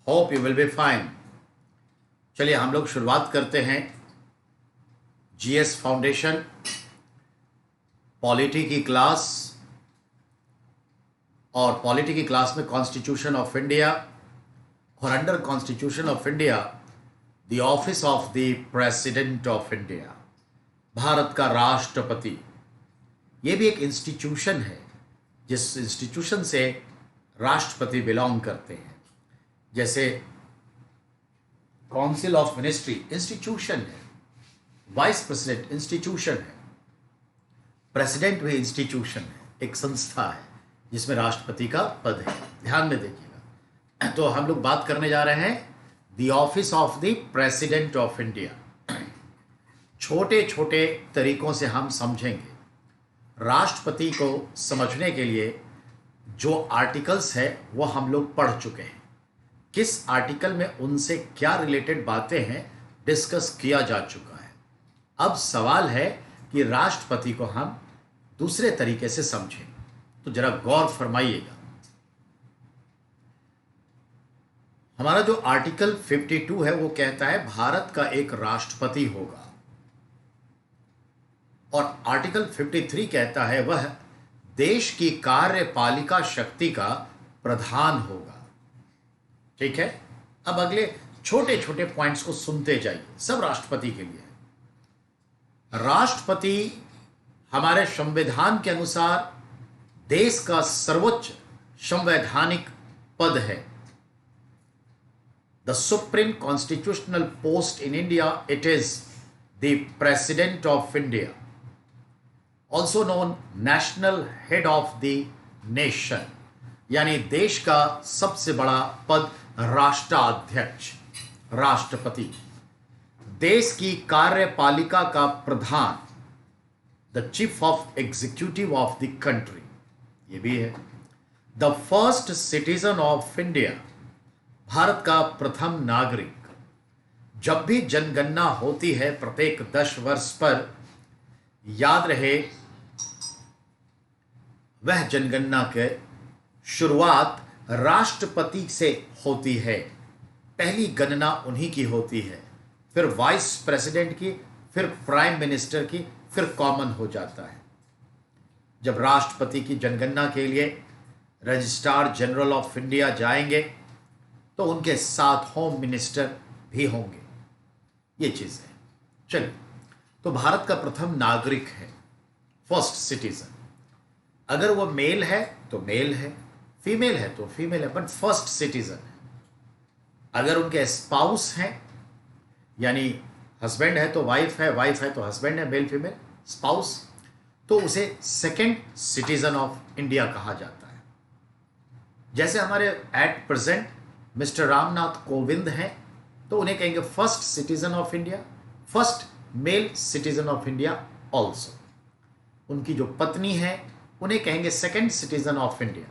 Hope you will be fine. चलिए हम लोग शुरुआत करते हैं जीएस फाउंडेशन पॉलिटी की क्लास। और पॉलिटी की क्लास में कॉन्स्टिट्यूशन ऑफ इंडिया और under constitution of India the office of the president of India, Bharat का राष्ट्रपति। ये भी एक इंस्टीट्यूशन है जिस इंस्टीट्यूशन से राष्ट्रपति बिलोंग करते हैं। जैसे काउंसिल ऑफ मिनिस्ट्री इंस्टीट्यूशन है, वाइस प्रेसिडेंट इंस्टीट्यूशन है, प्रेसिडेंट भी इंस्टीट्यूशन है, एक संस्था है जिसमें राष्ट्रपति का पद है। ध्यान में देखिएगा। तो हम लोग बात करने जा रहे हैं the office of the president of India. छोटे छोटे तरीकों से हम समझेंगे। राष्ट्रपति को समझने के लिए जो आर्टिकल्स है वो हम लोग पढ़ चुके हैं। किस आर्टिकल में उनसे क्या रिलेटेड बातें हैं डिस्कस किया जा चुका है। अब सवाल है कि राष्ट्रपति को हम दूसरे तरीके से समझें। तो जरा गौर फरमाइएगा। हमारा जो आर्टिकल 52 है वो कहता है भारत का एक राष्ट्रपति होगा, और आर्टिकल 53 कहता है वह देश की कार्यपालिका शक्ति का प्रधान होगा। ठीक है, अब अगले छोटे छोटे पॉइंट्स को सुनते जाइए, सब राष्ट्रपति के लिए। राष्ट्रपति हमारे संविधान के अनुसार देश का सर्वोच्च संवैधानिक पद है। The supreme constitutional post in India, it is the president of India, also known national head of the nation, यानी देश का सबसे बड़ा पद राष्ट्राध्यक्ष, राष्ट्रपति। देश की कार्यपालिका का प्रधान, the chief of executive of the country, ये भी है। The first citizen of India, Bharat का प्रथम नागरिक। जब भी जनगणना होती है प्रत्येक 10 वर्ष पर, याद रहे वह जनगणना के शुरुआत राष्ट्रपति से होती है। पहली गणना उन्हीं की होती है, फिर वाइस प्रेसिडेंट की, फिर प्राइम मिनिस्टर की, फिर कॉमन हो जाता है। जब राष्ट्रपति की जनगणना के लिए रजिस्ट्रार जनरल ऑफ इंडिया जाएंगे तो उनके साथ होम मिनिस्टर भी होंगे। ये चीज है। चलिए, तो भारत का प्रथम नागरिक है, फर्स्ट सिटीजन। अगर वो मेल है तो मेल है, फीमेल है तो फीमेल है, बट फर्स्ट सिटीजन है। अगर उनके स्पाउस हैं, यानी हस्बैंड है तो वाइफ है, वाइफ है तो हस्बैंड है, मेल फीमेल स्पाउस, तो उसे सेकंड सिटीजन ऑफ इंडिया कहा जाता है। जैसे हमारे at present mister Ramnath Kovind हैं, तो उन्हें कहेंगे first citizen of India, first male citizen of India also. उनकी जो पत्नी है उन्हें कहेंगे second citizen of India,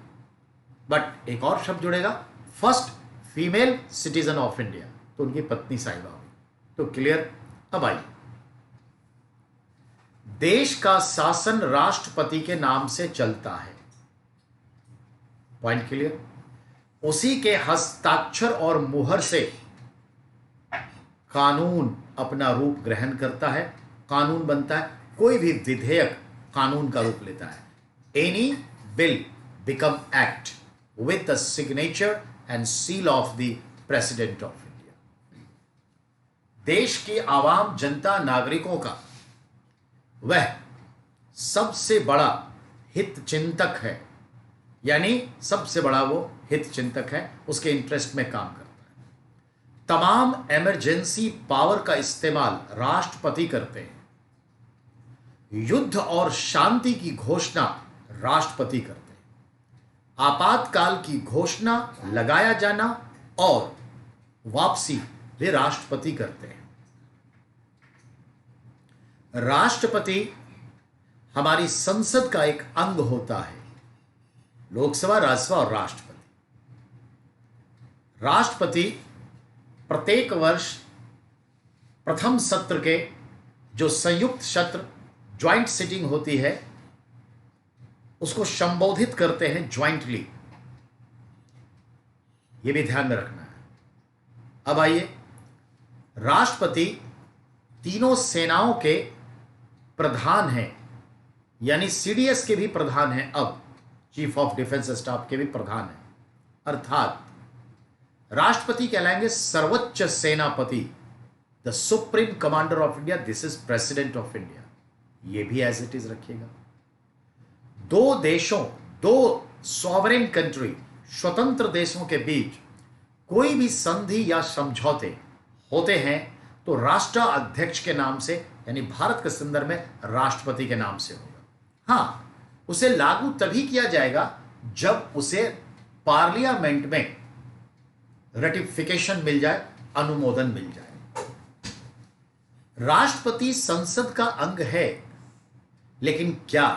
but एक और शब्द जुड़ेगा, first female citizen of India, तो उनकी पत्नी साहिबा हुई। तो क्लियर। अब आइए, देश का शासन राष्ट्रपति के नाम से चलता है। Point clear. उसी के हस्ताक्षर और मुहर से कानून अपना रूप ग्रहण करता है, कानून बनता है। कोई भी विधेयक कानून का रूप लेता है। Any bill become act with the signature and seal of the president of India. देश की आवाम, जनता, नागरिकों का वह सबसे बड़ा हित चिंतक है, यानी सबसे बड़ा वो हित चिंतक है, उसके इंटरेस्ट में काम करता है। तमाम इमरजेंसी पावर का इस्तेमाल राष्ट्रपति करते हैं। युद्ध और शांति की घोषणा राष्ट्रपति करते हैं। आपातकाल की घोषणा, लगाया जाना और वापसी वे राष्ट्रपति करते हैं। राष्ट्रपति हमारी संसद का एक अंग होता है। लोकसभा, राज्यसभा और राष्ट्रपति। राष्ट्रपति प्रत्येक वर्ष प्रथम सत्र के जो संयुक्त सत्र ज्वाइंट सिटिंग होती है उसको संबोधित करते हैं ज्वाइंटली। ये भी ध्यान में रखना है। अब आइए, राष्ट्रपति तीनों सेनाओं के प्रधान हैं, यानी सीडीएस के भी प्रधान हैं, अब चीफ ऑफ डिफेंस स्टाफ के भी प्रधान हैं। अर्थात राष्ट्रपति कहलाएंगे सर्वोच्च सेनापति, the supreme commander of India, this is president of India. ये भी एज इट इज रखिएगा। दो देशों, दो सॉवरेन कंट्री, स्वतंत्र देशों के बीच कोई भी संधि या समझौते होते हैं तो राष्ट्र अध्यक्ष के नाम से, यानी भारत के संदर्भ में राष्ट्रपति के नाम से होगा। हां, उसे लागू तभी किया जाएगा जब उसे पार्लियामेंट में रेटिफिकेशन मिल जाए, अनुमोदन मिल जाए। राष्ट्रपति संसद का अंग है, लेकिन क्या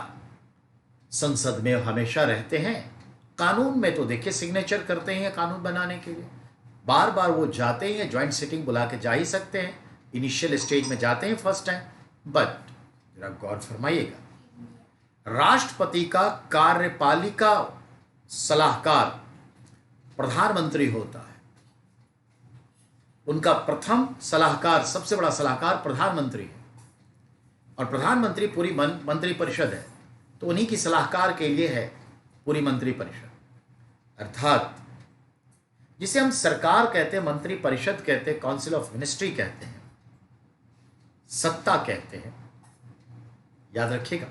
संसद में हमेशा रहते हैं? कानून में तो देखिए सिग्नेचर करते हैं कानून बनाने के लिए, बार बार वो जाते हैं, ज्वाइंट सिटिंग बुला के जा ही सकते हैं, इनिशियल स्टेज में जाते हैं फर्स्ट टाइम। बट जरा गौर फरमाइएगा, राष्ट्रपति का कार्यपालिका सलाहकार प्रधानमंत्री होता है। उनका प्रथम सलाहकार, सबसे बड़ा सलाहकार प्रधानमंत्री है, और प्रधानमंत्री पूरी मंत्री परिषद है, तो उन्हीं की सलाहकार के लिए है पूरी मंत्री परिषद। अर्थात जिसे हम सरकार कहते हैं, मंत्री परिषद कहते हैं, काउंसिल ऑफ मिनिस्ट्री कहते हैं, सत्ता कहते हैं, याद रखिएगा।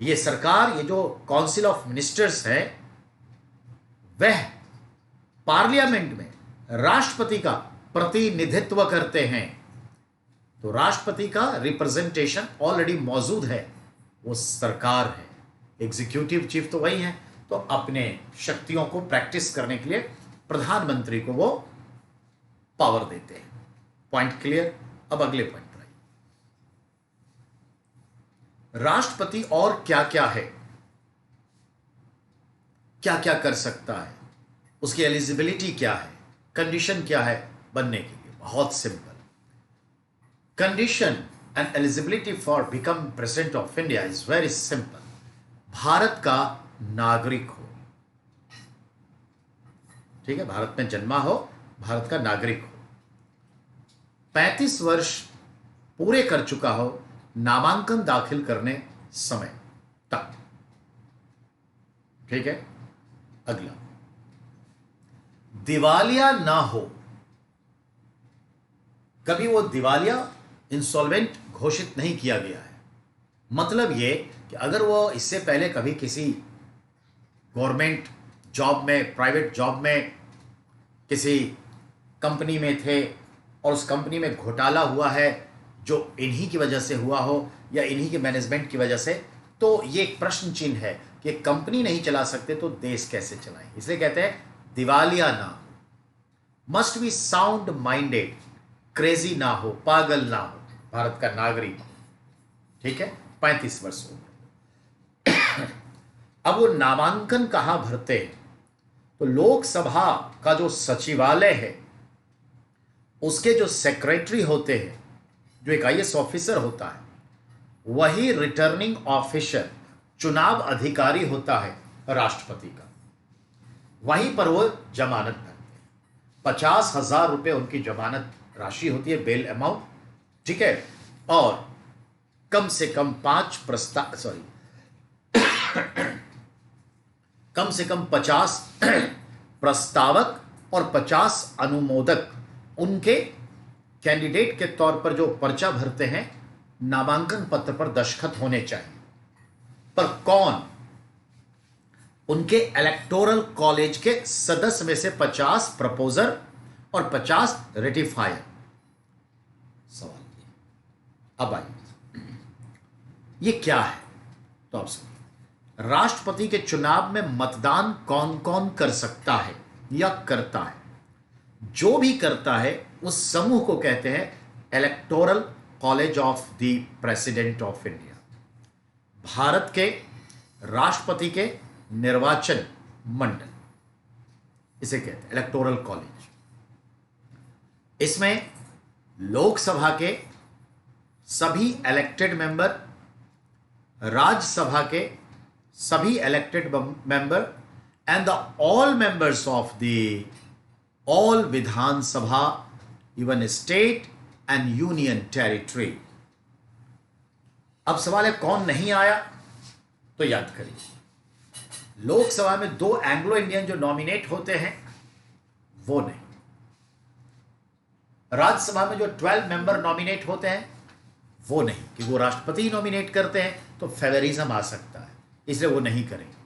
ये सरकार, ये जो काउंसिल ऑफ मिनिस्टर्स है, वह पार्लियामेंट में राष्ट्रपति का प्रतिनिधित्व करते हैं। तो राष्ट्रपति का रिप्रेजेंटेशन ऑलरेडी मौजूद है, वो सरकार है, एग्जीक्यूटिव चीफ तो वही है। तो अपने शक्तियों को प्रैक्टिस करने के लिए प्रधानमंत्री को वो पावर देते हैं। Point clear? अब अगले पॉइंट पर आइए। राष्ट्रपति और क्या क्या है, क्या क्या कर सकता है, उसकी एलिजिबिलिटी क्या है, कंडीशन क्या है बनने के लिए? बहुत simple. Condition and eligibility for become president of India is very simple. Bharat का नागरिक हो, ठीक है, भारत में जन्मा हो, भारत का नागरिक हो, 35 वर्ष पूरे कर चुका हो नामांकन दाखिल करने समय तक, ठीक है। अगला, दिवालिया ना हो, कभी वो दिवालिया, इंसॉल्वेंट घोषित नहीं किया गया है। मतलब ये कि अगर वो इससे पहले कभी किसी गवर्नमेंट जॉब में, प्राइवेट जॉब में, किसी कंपनी में थे और उस कंपनी में घोटाला हुआ है जो इन्हीं की वजह से हुआ हो या इन्हीं के मैनेजमेंट की वजह से, तो ये एक प्रश्न चिन्ह है कि कंपनी नहीं चला सकते तो देश कैसे चलाएं। इसलिए कहते हैं दिवालिया ना हो, must be sound minded, crazy ना हो, पागल ना हो, भारत का नागरिक हो, ठीक है, 35 वर्ष हो। अब वो नामांकन कहां भरते हैं? तो लोकसभा का जो सचिवालय है, उसके जो सेक्रेटरी होते हैं, जो एक आईएएस ऑफिसर होता है, वही रिटर्निंग ऑफिसर, चुनाव अधिकारी होता है राष्ट्रपति का। वहीं पर वो जमानत भरते हैं। 50,000 रुपये उनकी जमानत राशि होती है, बेल अमाउंट, ठीक है, और कम से कम 50 प्रस्तावक और 50 अनुमोदक उनके कैंडिडेट के तौर पर जो पर्चा भरते हैं, नामांकन पत्र पर दस्तखत होने चाहिए। पर कौन? उनके इलेक्टोरल कॉलेज के सदस्य में से 50 प्रपोजर और 50 रेटिफायर। सवाल अब आइए, ये क्या है? तो आप सुनिए, राष्ट्रपति के चुनाव में मतदान कौन कौन कर सकता है या करता है? जो भी करता है उस समूह को कहते हैं electoral college of the president of India. Bharat के राष्ट्रपति के निर्वाचन मंडल, इसे कहते हैं इलेक्टोरल कॉलेज। इसमें लोकसभा के सभी इलेक्टेड मेंबर, राज्यसभा के सभी elected member and the all members of the all Vidhan Sabha even state and union territory. अब सवाल है कौन नहीं आया, तो याद करिए लोकसभा में 2 एंग्लो इंडियन जो नॉमिनेट होते हैं वो नहीं, राज्यसभा में जो 12 मेंबर नॉमिनेट होते हैं वो नहीं, कि वो राष्ट्रपति नॉमिनेट करते हैं तो फेवरिज्म आ सकता है, इसलिए वो नहीं करेंगे।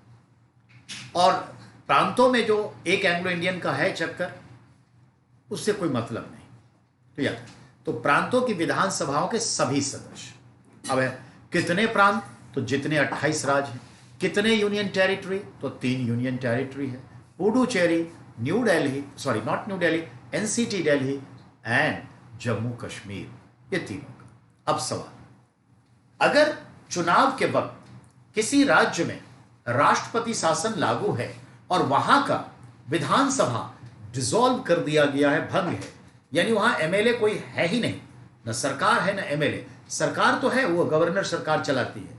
और प्रांतों में जो एक एंग्लो इंडियन का है चक्कर, उससे कोई मतलब नहीं। तो याद, तो प्रांतों की विधानसभाओं के सभी सदस्य। अब है कितने प्रांत, तो जितने 28 राज्य हैं। कितने यूनियन टेरिटरी, तो 3 यूनियन टेरिटरी है, Puducherry, new Delhi, sorry not new Delhi, NCT Delhi and Jammu Kashmir, ये तीनों का। अब सवाल, अगर चुनाव के वक्त किसी राज्य में राष्ट्रपति शासन लागू है और वहां का विधानसभा डिसॉल्व कर दिया गया है, भंग है, यानी वहां एमएलए कोई है ही नहीं, न सरकार है न एमएलए, सरकार तो है, वो गवर्नर सरकार चलाती है,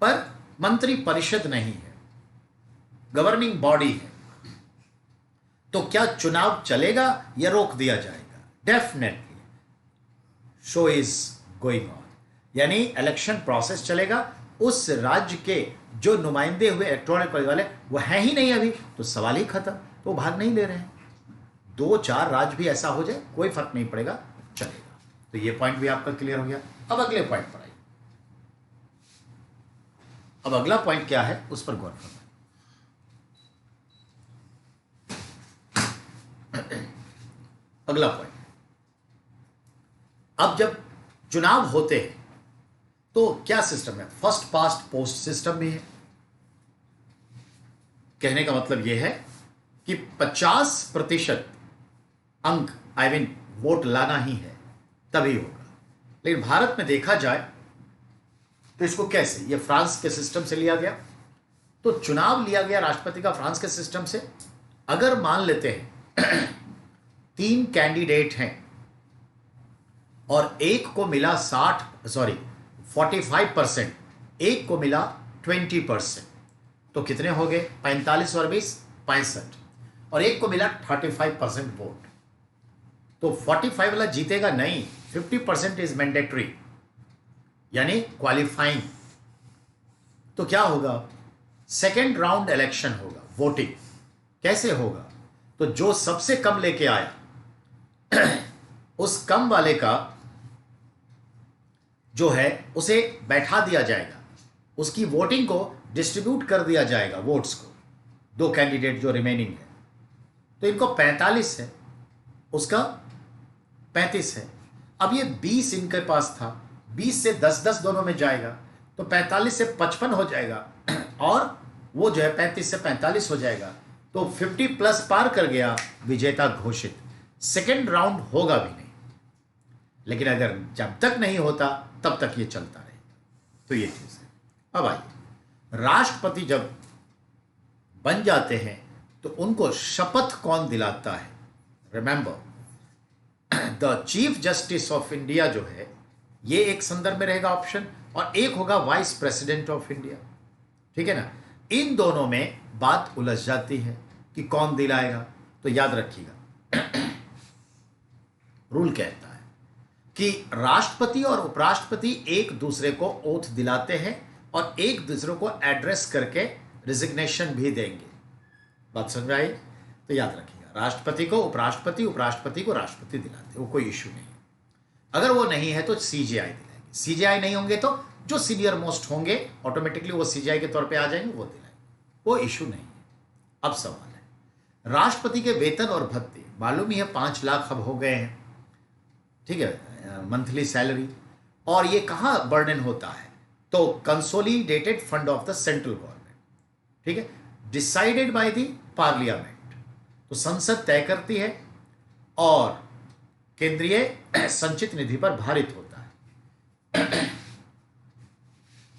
पर मंत्री परिषद नहीं है, गवर्निंग बॉडी है, तो क्या चुनाव चलेगा या रोक दिया जाएगा? Definitely show is going on, यानी इलेक्शन प्रोसेस चलेगा। उस राज्य के जो नुमाइंदे हुए इलेक्टोरल कॉलेज वाले वो हैं ही नहीं अभी, तो सवाल ही खत्म, तो भाग नहीं ले रहे हैं। 2-4 राज्य भी ऐसा हो जाए कोई फर्क नहीं पड़ेगा, चलेगा। तो ये पॉइंट भी आपका क्लियर हो गया। अब अगले पॉइंट पर आइए। अब अगला पॉइंट क्या है उस पर गौर करना। अगला पॉइंट, अब जब चुनाव होते हैं तो क्या सिस्टम है? फर्स्ट पास्ट पोस्ट सिस्टम भी है। कहने का मतलब यह है कि 50% अंक आई मीन वोट लाना ही है तभी होगा। लेकिन भारत में देखा जाए तो इसको कैसे, ये फ्रांस के सिस्टम से लिया गया, तो चुनाव लिया गया राष्ट्रपति का फ्रांस के सिस्टम से। अगर मान लेते हैं 3 कैंडिडेट हैं और एक को मिला 45%, एक को मिला 20%, तो कितने हो गए? 45 और 20 65, और एक को मिला 35% वोट, तो 45 वाला जीतेगा नहीं, 50% इज मैंडेटरी, यानी क्वालिफाइंग। तो क्या होगा? सेकेंड राउंड इलेक्शन होगा, वोटिंग कैसे होगा? तो जो सबसे कम लेके आया उस कम वाले का जो है उसे बैठा दिया जाएगा, उसकी वोटिंग को डिस्ट्रीब्यूट कर दिया जाएगा, वोट्स को, 2 कैंडिडेट जो रिमेनिंग है। तो इनको 45 है, उसका 35 है। अब ये 20 इनके पास था, 20 से 10-10 दोनों में जाएगा, तो 45 से 55 हो जाएगा, और वो जो है 35 से 45 हो जाएगा, तो 50+ पार कर गया, विजेता घोषित। सेकेंड राउंड होगा भी नहीं, लेकिन अगर जब तक नहीं होता तब तक ये चलता रहेगा। तो ये चीज है। अब आइए, राष्ट्रपति जब बन जाते हैं तो उनको शपथ कौन दिलाता है? Remember, the chief justice of India जो है, ये एक संदर्भ में रहेगा ऑप्शन, और एक होगा वाइस प्रेसिडेंट ऑफ इंडिया। ठीक है ना? इन दोनों में बात उलझ जाती है कि कौन दिलाएगा। तो याद रखिएगा, रूल कहता है कि राष्ट्रपति और उपराष्ट्रपति एक दूसरे को ओथ दिलाते हैं और एक दूसरे को एड्रेस करके रिजिग्नेशन भी देंगे। बात समझ में आई? तो याद रखिएगा, राष्ट्रपति को उपराष्ट्रपति, उपराष्ट्रपति को राष्ट्रपति दिलाते, वो कोई इश्यू नहीं है। अगर वो नहीं है तो सीजेआई दिलाएंगे, सीजेआई नहीं होंगे तो जो सीनियर मोस्ट होंगे ऑटोमेटिकली वो सीजेआई के तौर पे आ जाएंगे, वो दिलाएंगे, वो इश्यू नहीं है। अब सवाल है, राष्ट्रपति के वेतन और भत्ते मालूम ही है 5 लाख अब हो गए हैं, ठीक है, मंथली सैलरी। और ये कहाँ बर्डन होता है? तो consolidated fund of the central government, ठीक है, डिसाइडेड बाय द पार्लियामेंट, तो संसद तय करती है और केंद्रीय संचित निधि पर भारित होता है।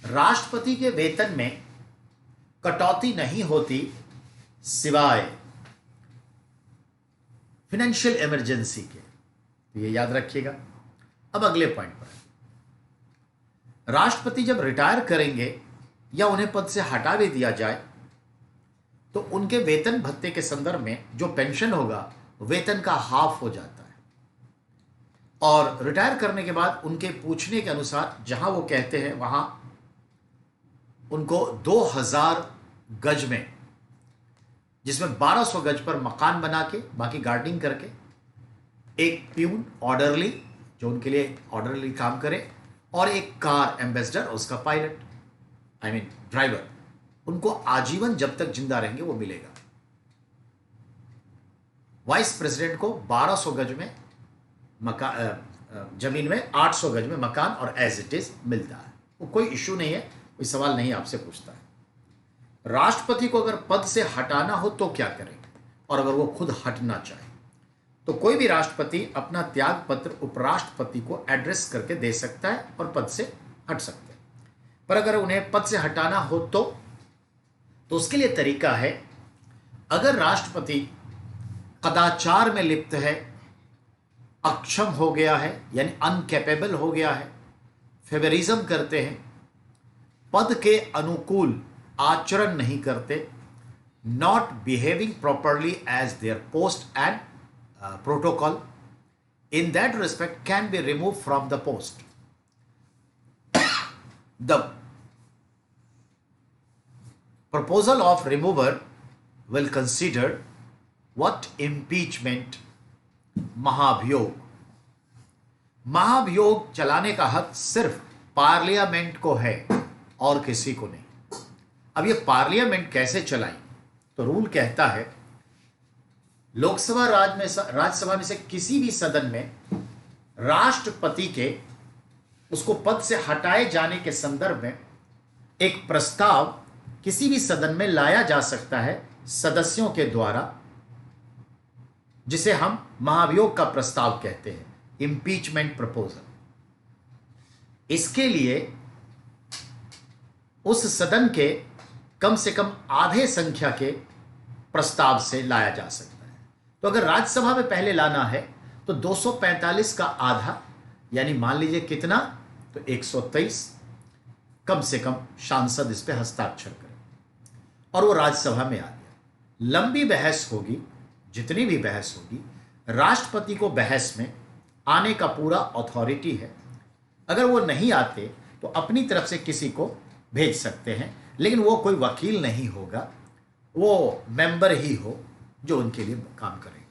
राष्ट्रपति के वेतन में कटौती नहीं होती सिवाय फाइनेंशियल इमरजेंसी के, तो ये याद रखिएगा। अब अगले पॉइंट पर, राष्ट्रपति जब रिटायर करेंगे या उन्हें पद से हटा भी दिया जाए तो उनके वेतन भत्ते के संदर्भ में जो पेंशन होगा वेतन का हाफ हो जाता है। और रिटायर करने के बाद उनके पूछने के अनुसार जहां वो कहते हैं वहां उनको 2000 गज में, जिसमें 1200 गज पर मकान बना के बाकी गार्डनिंग करके, एक प्यून ऑर्डरली जो उनके लिए ऑर्डरली काम करे, और एक कार एम्बेसडर और उसका पायलट ड्राइवर, उनको आजीवन जब तक जिंदा रहेंगे वो मिलेगा। वाइस प्रेसिडेंट को 1200 गज में जमीन में 800 गज में मकान और एज इट इज मिलता है। वो कोई इश्यू नहीं है, कोई सवाल नहीं आपसे पूछता है। राष्ट्रपति को अगर पद से हटाना हो तो क्या करें, और अगर वो खुद हटना चाहे तो कोई भी राष्ट्रपति अपना त्याग पत्र उपराष्ट्रपति को एड्रेस करके दे सकता है और पद से हट सकते हैं। पर अगर उन्हें पद से हटाना हो तो उसके लिए तरीका है, अगर राष्ट्रपति कदाचार में लिप्त है, अक्षम हो गया है, यानी अनकैपेबल हो गया है, फेवरिज्म करते हैं, पद के अनुकूल आचरण नहीं करते, not behaving properly as their post and protocol, in that respect can be removed from the post. The proposal of remover will consider what impeachment, महाभियोग। महाभियोग चलाने का हक सिर्फ पार्लियामेंट को है और किसी को नहीं। अब ये पार्लियामेंट कैसे चलाई, तो रूल कहता है लोकसभा राज्यसभा में से किसी भी सदन में राष्ट्रपति के उसको पद से हटाए जाने के संदर्भ में एक प्रस्ताव किसी भी सदन में लाया जा सकता है सदस्यों के द्वारा, जिसे हम महाभियोग का प्रस्ताव कहते हैं, इंपीचमेंट प्रपोजल। इसके लिए उस सदन के कम से कम आधे संख्या के प्रस्ताव से लाया जा सकता है। तो अगर राज्यसभा में पहले लाना है तो 245 का आधा, यानी मान लीजिए कितना, तो 123 कम से कम सांसद इस पे हस्ताक्षर करें और वो राज्यसभा में आ गया। लंबी बहस होगी, जितनी भी बहस होगी, राष्ट्रपति को बहस में आने का पूरा अथॉरिटी है। अगर वो नहीं आते तो अपनी तरफ से किसी को भेज सकते हैं, लेकिन वो कोई वकील नहीं होगा, वो मेंबर ही हो जो उनके लिए काम करे,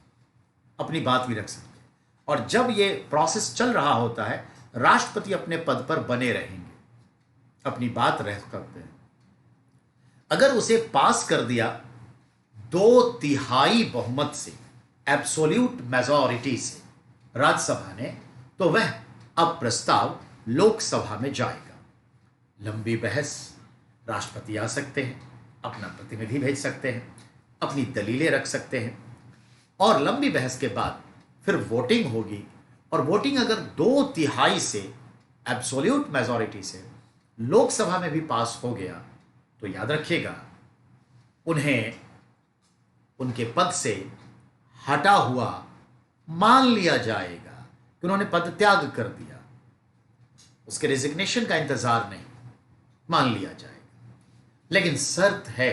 अपनी बात भी रख सकते हैं। और जब ये प्रोसेस चल रहा होता है, राष्ट्रपति अपने पद पर बने रहेंगे, अपनी बात रख सकते हैं। अगर उसे पास कर दिया 2/3 बहुमत से, एब्सोल्यूट मेजॉरिटी से राज्यसभा ने, तो वह अब प्रस्ताव लोकसभा में जाएगा। लंबी बहस, राष्ट्रपति आ सकते हैं, अपना प्रतिनिधि भेज सकते हैं, अपनी दलीलें रख सकते हैं, और लंबी बहस के बाद फिर वोटिंग होगी। और वोटिंग अगर 2/3 से, एब्सोल्यूट मेजॉरिटी से लोकसभा में भी पास हो गया तो याद रखिएगा, उन्हें उनके पद से हटा हुआ मान लिया जाएगा कि उन्होंने पद त्याग कर दिया। उसके रेजिग्नेशन का इंतजार नहीं, मान लिया जाएगा। लेकिन शर्त है,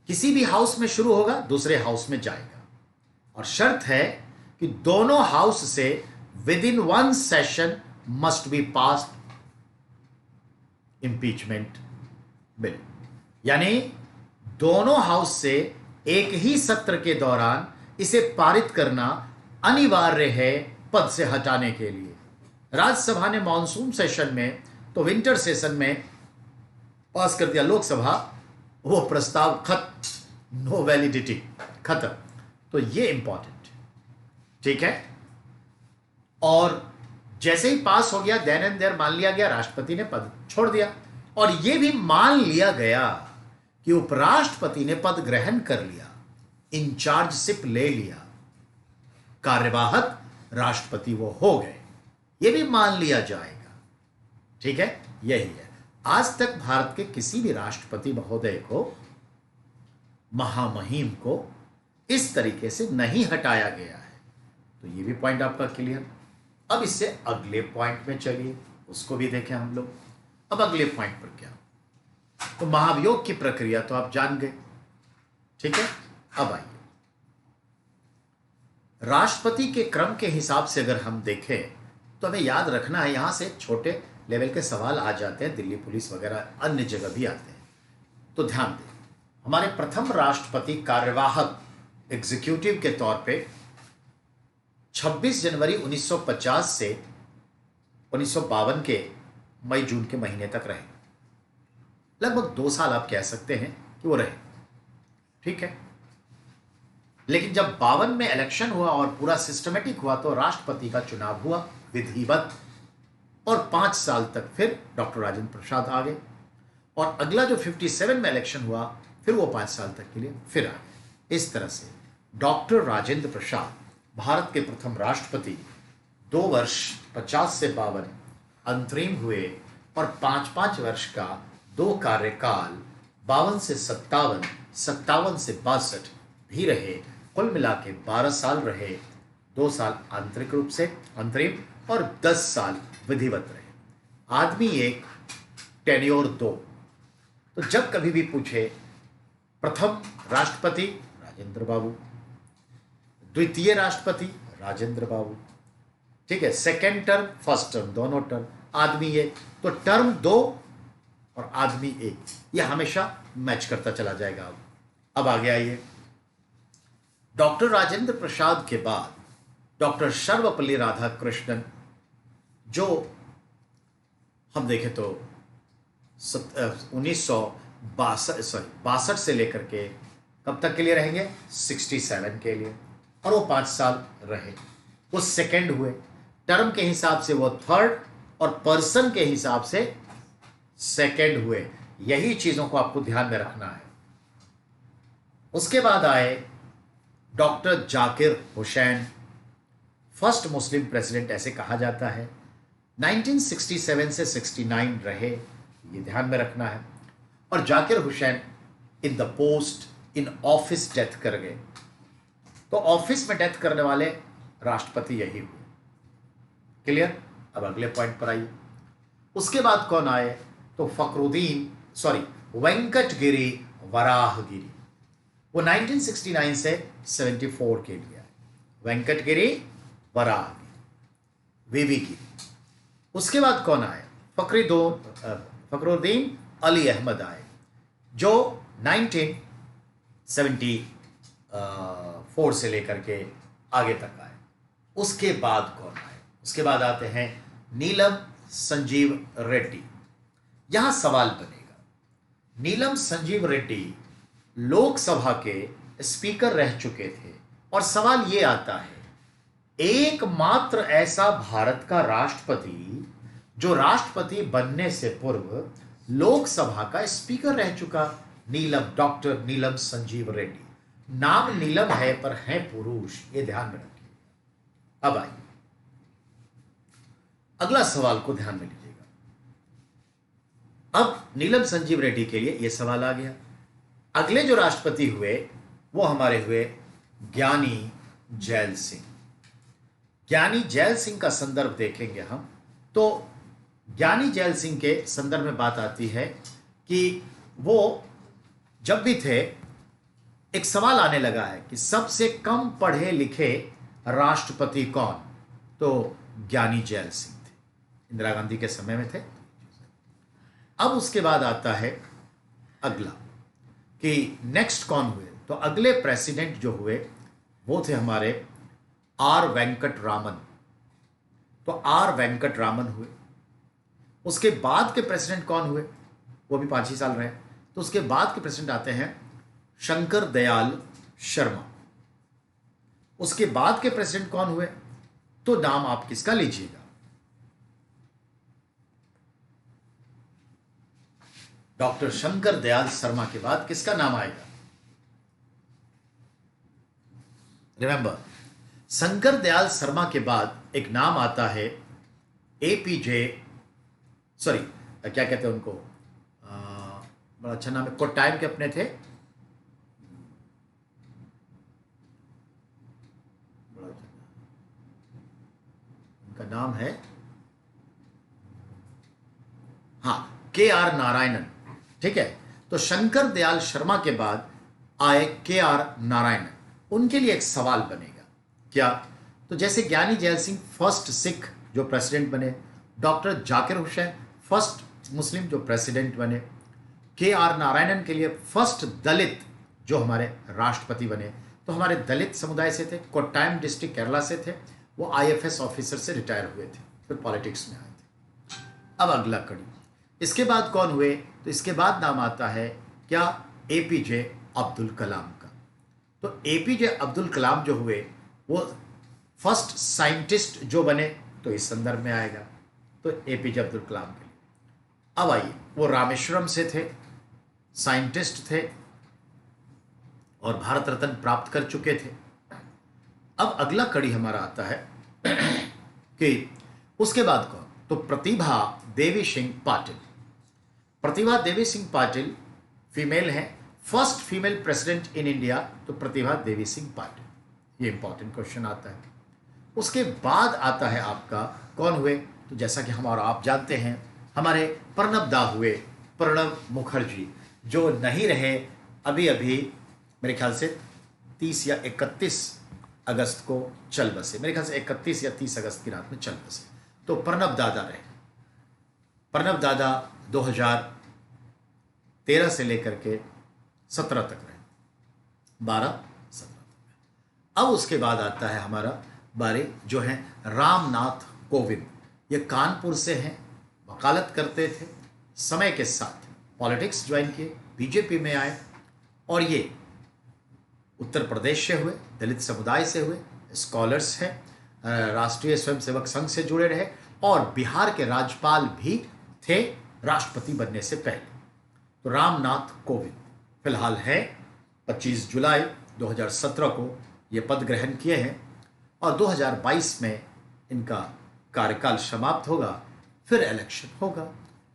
किसी भी हाउस में शुरू होगा, दूसरे हाउस में जाएगा, और शर्त है कि दोनों हाउस से with in 1 session must be passed impeachment bill, यानी दोनों हाउस से एक ही सत्र के दौरान इसे पारित करना अनिवार्य है पद से हटाने के लिए। राज्यसभा ने मॉनसून सेशन में, तो विंटर सेशन में पास कर दिया, लोकसभा वो प्रस्ताव खत्म, नो वैलिडिटी, खत्म। तो ये इंपॉर्टेंट, ठीक है। और जैसे ही पास हो गया, देन एंड देयर मान लिया गया, राष्ट्रपति ने पद छोड़ दिया, और यह भी मान लिया गया कि उपराष्ट्रपति ने पद ग्रहण कर लिया, इंचार्जशिप ले लिया, कार्यवाहक राष्ट्रपति वो हो गए, ये भी मान लिया जाएगा, ठीक है। यही है, आज तक भारत के किसी भी राष्ट्रपति महोदय को, महामहिम को इस तरीके से नहीं हटाया गया है। तो ये भी पॉइंट आपका क्लियर। अब इससे अगले पॉइंट में चलिए, उसको भी देखें हम लोग। अब अगले पॉइंट पर क्या, तो महाभियोग की प्रक्रिया तो आप जान गए, ठीक है। अब आइए, राष्ट्रपति के क्रम के हिसाब से अगर हम देखें तो हमें याद रखना है, यहां से छोटे लेवल के सवाल आ जाते हैं, दिल्ली पुलिस वगैरह अन्य जगह भी आते हैं। तो ध्यान दें, हमारे प्रथम राष्ट्रपति कार्यवाहक एग्जीक्यूटिव के तौर पे 26 जनवरी 1950 से 1952 के मई जून के महीने तक रहे। लगभग 2 साल आप कह सकते हैं कि वो रहे, ठीक है। लेकिन जब 52 में इलेक्शन हुआ और पूरा सिस्टमेटिक हुआ तो राष्ट्रपति का चुनाव हुआ विधिवत, और 5 साल तक फिर डॉक्टर राजेंद्र प्रसाद आ गए, और अगला जो 57 में इलेक्शन हुआ फिर वो 5 साल तक के लिए फिर आ गए। इस तरह से डॉक्टर राजेंद्र प्रसाद भारत के प्रथम राष्ट्रपति 2 वर्ष 50 से 52 अंतरिम हुए, और 5-5 वर्ष का 2 कार्यकाल 52 से 57, 57 से 62 भी रहे। कुल मिला के 12 साल रहे, 2 साल आंतरिक रूप से अंतरिम और 10 साल विधिवत रहे। आदमी एक, टेन्योर 2। तो जब कभी भी पूछे प्रथम राष्ट्रपति राजेंद्र बाबू, द्वितीय राष्ट्रपति राजेंद्र बाबू, ठीक है, सेकेंड टर्म फर्स्ट टर्म दोनों टर्म, आदमी एक, तो टर्म 2 और आदमी 1, यह हमेशा मैच करता चला जाएगा। अब आगे आइए, डॉक्टर राजेंद्र प्रसाद के बाद डॉक्टर सर्वपल्ली राधाकृष्णन, जो हम देखें तो 1962 से लेकर के कब तक के लिए रहेंगे, 67 के लिए, और वो 5 साल रहे। वो सेकंड हुए, टर्म के हिसाब से वो थर्ड और पर्सन के हिसाब से सेकंड हुए। यही चीजों को आपको ध्यान में रखना है। उसके बाद आए doctor Zakir Hussain, first Muslim president ऐसे कहा जाता है। 1967 से 69 रहे, ये ध्यान में रखना है। और Zakir Hussain in the post in office death कर गए। तो ऑफिस में डेथ करने वाले राष्ट्रपति यही हुए। क्लियर? अब अगले पॉइंट पर आइए। उसके बाद कौन आए, तो वेंकटगिरी वराहगिरी, वो 1969 से 74 के लिए आए। वेंकटगिरी वराहगिरी, वीवी गिरी। उसके बाद कौन आए, फखरुद्दीन अली अहमद आए, जो 1974 से लेकर के आगे तक आए। उसके बाद कौन आए, उसके बाद आते हैं नीलम संजीव रेड्डी। यहां सवाल बनेगा, नीलम संजीव रेड्डी लोकसभा के स्पीकर रह चुके थे, और सवाल यह आता है, एकमात्र ऐसा भारत का राष्ट्रपति जो राष्ट्रपति बनने से पूर्व लोकसभा का स्पीकर रह चुका, डॉक्टर नीलम संजीव रेड्डी। नाम नीलम है पर है पुरुष, ये ध्यान में रखिए। अब आइए अगला सवाल को ध्यान में लीजिएगा। अब नीलम संजीव रेड्डी के लिए यह सवाल आ गया। अगले जो राष्ट्रपति हुए वो हमारे हुए ज्ञानी जैल सिंह। ज्ञानी जैल सिंह का संदर्भ देखेंगे हम, तो ज्ञानी जैल सिंह के संदर्भ में बात आती है कि वो जब भी थे, एक सवाल आने लगा है कि सबसे कम पढ़े लिखे राष्ट्रपति कौन, तो ज्ञानी जैल सिंह थे, इंदिरा गांधी के समय में थे। अब उसके बाद आता है अगला कि नेक्स्ट कौन हुए, तो अगले प्रेसिडेंट जो हुए वो थे हमारे आर वेंकट रामन। तो आर वेंकट रामन हुए। उसके बाद के प्रेसिडेंट कौन हुए, वो भी 5 ही साल रहे। तो उसके बाद के प्रेसिडेंट आते हैं शंकर दयाल शर्मा। उसके बाद के प्रेसिडेंट कौन हुए, तो नाम आप किसका लीजिएगा, डॉक्टर शंकर दयाल शर्मा के बाद किसका नाम आएगा, रिमेंबर, शंकर दयाल शर्मा के बाद एक नाम आता है क्या कहते हैं उनको, बड़ा अच्छा नाम है, कोट्टायम के अपने थे, बड़ा अच्छा उनका नाम है, KR नारायणन। ठीक है, तो शंकर दयाल शर्मा के बाद आए KR नारायणन। उनके लिए एक सवाल बनेगा क्या? तो जैसे ज्ञानी जैल सिंह फर्स्ट सिख जो प्रेसिडेंट बने, doctor Zakir Hussain first Muslim जो प्रेसिडेंट बने, के आर नारायणन के लिए फर्स्ट दलित जो हमारे राष्ट्रपति बने। तो हमारे दलित समुदाय से थे, कोट्टायम डिस्ट्रिक्ट केरला से थे, वो आईएफएस ऑफिसर से रिटायर हुए थे, फिर पॉलिटिक्स में आए थे। अब अगला कड़ी, इसके बाद कौन हुए? तो इसके बाद नाम आता है क्या? एपीजे अब्दुल कलाम का। तो एपीजे अब्दुल कलाम जो हुए वो फर्स्ट साइंटिस्ट जो बने, तो इस संदर्भ में आएगा, तो एपीजे अब्दुल कलाम के लिए। अब आइए, वो रामेश्वरम से थे, साइंटिस्ट थे और भारत रत्न प्राप्त कर चुके थे। अब अगला कड़ी हमारा आता है कि उसके बाद कौन? तो प्रतिभा देवी सिंह पाटिल। प्रतिभा देवी सिंह पाटिल फीमेल है, first female president in India, तो प्रतिभा देवी सिंह पाटिल। ये इंपॉर्टेंट क्वेश्चन आता है। उसके बाद आता है आपका कौन हुए? तो जैसा कि हम और आप जानते हैं, हमारे प्रणब दा हुए, प्रणब मुखर्जी, जो नहीं रहे अभी अभी, मेरे ख्याल से 30 या 31 अगस्त को चल बसे, मेरे ख्याल से 31 या 30 अगस्त की रात में चल बसे। तो प्रणब दादा रहे। प्रणब दादा 2013 से लेकर के 17 तक रहे, 12-17 तक। अब उसके बाद आता है हमारा बारे जो है रामनाथ कोविंद। ये कानपुर से हैं, वकालत करते थे, समय के साथ पॉलिटिक्स ज्वाइन किए, बीजेपी में आए और ये उत्तर प्रदेश से हुए, दलित समुदाय से हुए, स्कॉलर्स हैं, राष्ट्रीय स्वयंसेवक संघ से जुड़े रहे और बिहार के राज्यपाल भी थे राष्ट्रपति बनने से पहले। तो रामनाथ कोविंद फिलहाल है 25 जुलाई 2017 को ये पद ग्रहण किए हैं और 2022 में इनका कार्यकाल समाप्त होगा, फिर इलेक्शन होगा।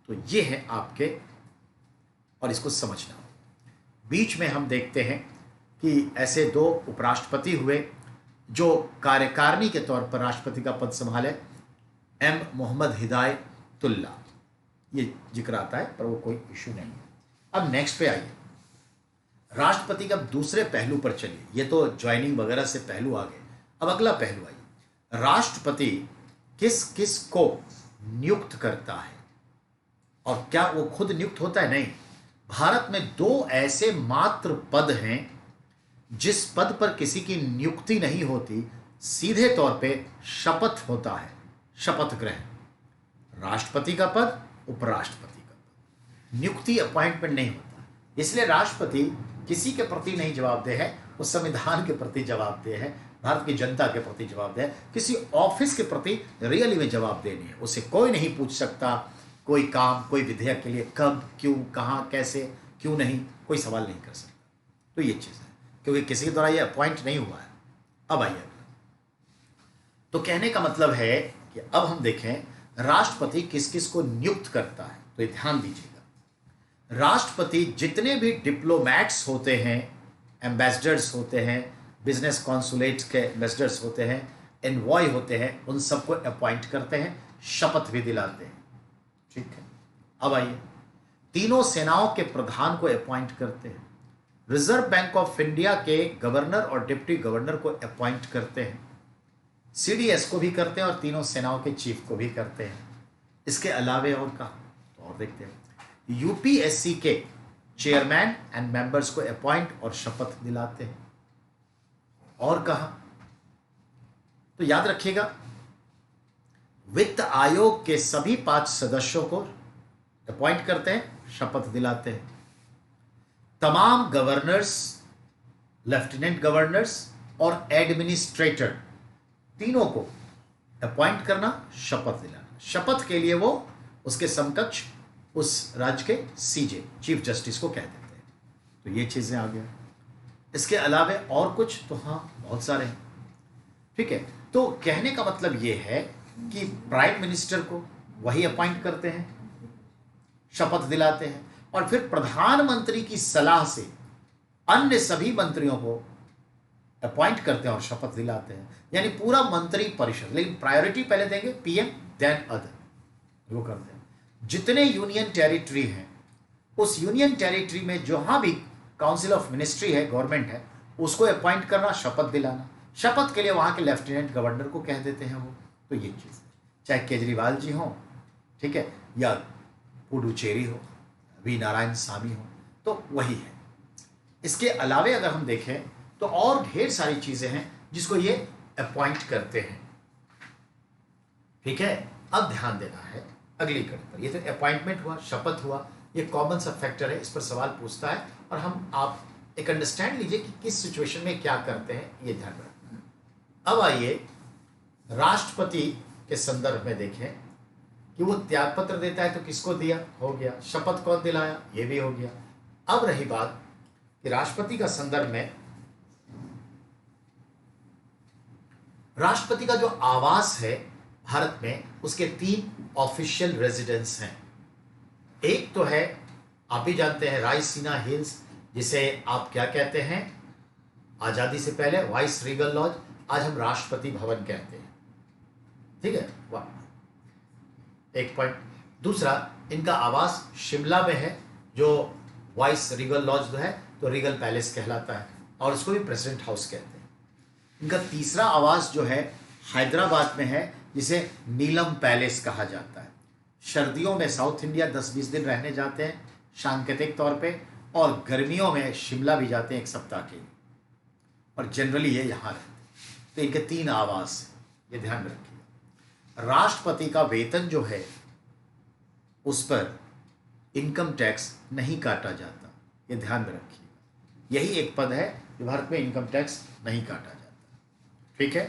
तो ये है आपके, और इसको समझना होगा। बीच में हम देखते हैं कि ऐसे 2 उपराष्ट्रपति हुए जो कार्यकारिणी के तौर पर राष्ट्रपति का पद संभाले, एम मोहम्मद हिदायतुल्लाह, ये जिक्र आता है पर वो कोई इशू नहीं है। अब नेक्स्ट पे आइए, राष्ट्रपति का दूसरे पहलू पर चलिए। ये तो ज्वाइनिंग वगैरह से पहलू आ गए, अब अगला पहलू आइए, राष्ट्रपति किस किस को नियुक्त करता है और क्या वो खुद नियुक्त होता है? नहीं, भारत में 2 ऐसे मात्र पद हैं जिस पद पर किसी की नियुक्ति नहीं होती, सीधे तौर पे शपथ होता है, शपथ ग्रहण। राष्ट्रपति का पद, उपराष्ट्रपति का पद, नियुक्ति अपॉइंटमेंट नहीं होता। इसलिए राष्ट्रपति किसी के प्रति नहीं जवाबदेह है, वो संविधान के प्रति जवाबदेह है, भारत की जनता के प्रति जवाबदेह है, किसी ऑफिस के प्रति रियली में जवाबदेह नहीं है। उसे कोई नहीं पूछ सकता कोई काम, कोई विधेयक के लिए कब, क्यों, कहाँ, कैसे, क्यों नहीं, कोई सवाल नहीं कर सकता। तो ये चीज़ है, क्योंकि किसी के द्वारा ये अपॉइंट नहीं हुआ है। अब आइए, तो कहने का मतलब है कि अब हम देखें राष्ट्रपति किस किस को नियुक्त करता है। तो ये ध्यान दीजिएगा, राष्ट्रपति जितने भी डिप्लोमैट्स होते हैं, एम्बेसडर्स होते हैं, बिजनेस कॉन्सुलेट के एम्बेसडर्स होते हैं, एनवॉय होते हैं, उन सबको अपॉइंट करते हैं, शपथ भी दिलाते हैं। ठीक है, अब आइए, तीनों सेनाओं के प्रधान को अपॉइंट करते हैं, रिजर्व बैंक ऑफ इंडिया के गवर्नर और डिप्टी गवर्नर को अपॉइंट करते हैं, सीडीएस को भी करते हैं और तीनों सेनाओं के चीफ को भी करते हैं। इसके अलावे और कहा, तो और देखते हैं, यूपीएससी के चेयरमैन एंड मेंबर्स को अपॉइंट और शपथ दिलाते हैं। और कहा, तो याद रखिएगा, वित्त आयोग के सभी 5 सदस्यों को अपॉइंट करते हैं, शपथ दिलाते हैं। तमाम गवर्नर्स, लेफ्टिनेंट गवर्नर्स और एडमिनिस्ट्रेटर तीनों को अपॉइंट करना, शपथ दिलाना। शपथ के लिए वो उसके समकक्ष उस राज्य के सीजे, चीफ जस्टिस को कह देते हैं। तो ये चीजें आ गया। इसके अलावे और कुछ, तो हाँ बहुत सारे हैं। ठीक है, तो कहने का मतलब ये है कि प्राइम मिनिस्टर को वही अपॉइंट करते हैं, शपथ दिलाते हैं और फिर प्रधानमंत्री की सलाह से अन्य सभी मंत्रियों को अपॉइंट करते हैं और शपथ दिलाते हैं। यानी पूरा मंत्री परिषद, लेकिन प्रायोरिटी पहले देंगे पीएम देन अदर, वो करते हैं। जितने यूनियन टेरिटरी हैं, उस यूनियन टेरिटरी में जहां भी काउंसिल ऑफ मिनिस्ट्री है, गवर्नमेंट है, उसको अपॉइंट करना, शपथ दिलाना। शपथ के लिए वहाँ के लेफ्टिनेंट गवर्नर को कह देते हैं वो। तो ये चीज़, चाहे केजरीवाल जी हों, ठीक है, या पुडुचेरी हो, वी नारायण स्वामी हो, तो वही है। इसके अलावे अगर हम देखें तो और ढेर सारी चीज़ें हैं जिसको ये अपॉइंट करते हैं, ठीक है। अब ध्यान देना है अगली कड़ी पर। ये तो अपॉइंटमेंट हुआ, शपथ हुआ, ये कॉमन सा फैक्टर है, इस पर सवाल पूछता है और हम आप एक अंडरस्टैंड लीजिए कि किस सिचुएशन में क्या करते हैं, ये ध्यान रखना है। अब आइए राष्ट्रपति के संदर्भ में देखें कि वो त्यागपत्र देता है तो किसको दिया, हो गया। शपथ कौन दिलाया, ये भी हो गया। अब रही बात कि राष्ट्रपति का संदर्भ में, राष्ट्रपति का जो आवास है भारत में, उसके 3 ऑफिशियल रेजिडेंस हैं। एक तो है, आप भी जानते हैं, रायसीना हिल्स, जिसे आप क्या कहते हैं, आजादी से पहले वाइस रीगल लॉज, आज हम राष्ट्रपति भवन कहते हैं, ठीक है। वाह, एक पॉइंट। दूसरा, इनका आवास शिमला में है, जो वाइस रीगल लॉज जो है तो रीगल पैलेस कहलाता है, और इसको भी प्रेसिडेंट हाउस कहते हैं। इनका तीसरा आवास जो है हैदराबाद में है, जिसे नीलम पैलेस कहा जाता है। सर्दियों में साउथ इंडिया 10-20 दिन रहने जाते हैं सांकेतिक तौर पे, और गर्मियों में शिमला भी जाते हैं 1 सप्ताह के लिए, और जनरली ये यहाँ रहते हैं। तो इनके 3 आवास हैं, ये ध्यान रखिए। राष्ट्रपति का वेतन जो है उस पर इनकम टैक्स नहीं काटा जाता, ये ध्यान में रखिए। यही एक पद है जो भारत में इनकम टैक्स नहीं काटा जाता, ठीक है।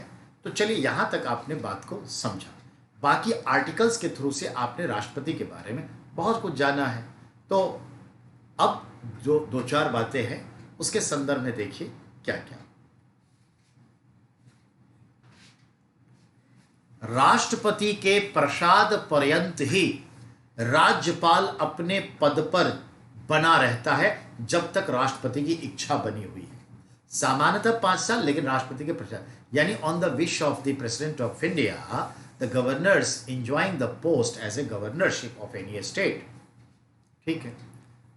तो चलिए यहाँ तक आपने बात को समझा। बाकी आर्टिकल्स के थ्रू से आपने राष्ट्रपति के बारे में बहुत कुछ जाना है। तो अब जो 2-4 बातें हैं उसके संदर्भ में देखिए क्या क्या। राष्ट्रपति के प्रसाद पर्यंत ही राज्यपाल अपने पद पर बना रहता है जब तक राष्ट्रपति की इच्छा बनी हुई है। सामान्यतः 5 साल, लेकिन राष्ट्रपति के प्रसाद, यानी on the wish of the president of India, the governors enjoying the post as a governorship of any state, ठीक है।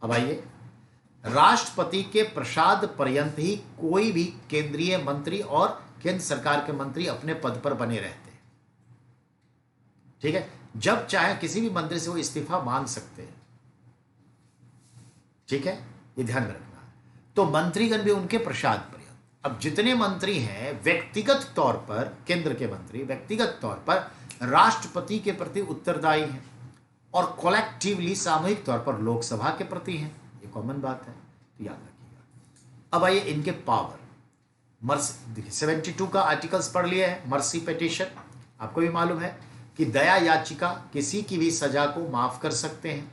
अब आइए, राष्ट्रपति के प्रसाद पर्यंत ही कोई भी केंद्रीय मंत्री और केंद्र सरकार के मंत्री अपने पद पर बने रहते हैं, ठीक है। जब चाहे किसी भी मंत्री से वो इस्तीफा मांग सकते हैं, ठीक है, ये ध्यान में रखना है। तो मंत्रीगण भी उनके प्रसाद पर्यंत। अब जितने मंत्री हैं व्यक्तिगत तौर पर, केंद्र के मंत्री व्यक्तिगत तौर पर राष्ट्रपति के प्रति उत्तरदायी हैं, और कलेक्टिवली सामूहिक तौर पर लोकसभा के प्रति हैं, ये कॉमन बात है, तो याद रखिएगा। अब आइए इनके पावर। 72 का आर्टिकल्स पढ़ लिया है। मर्सी पिटीशन, आपको भी मालूम है कि दया याचिका किसी की भी सजा को माफ कर सकते हैं,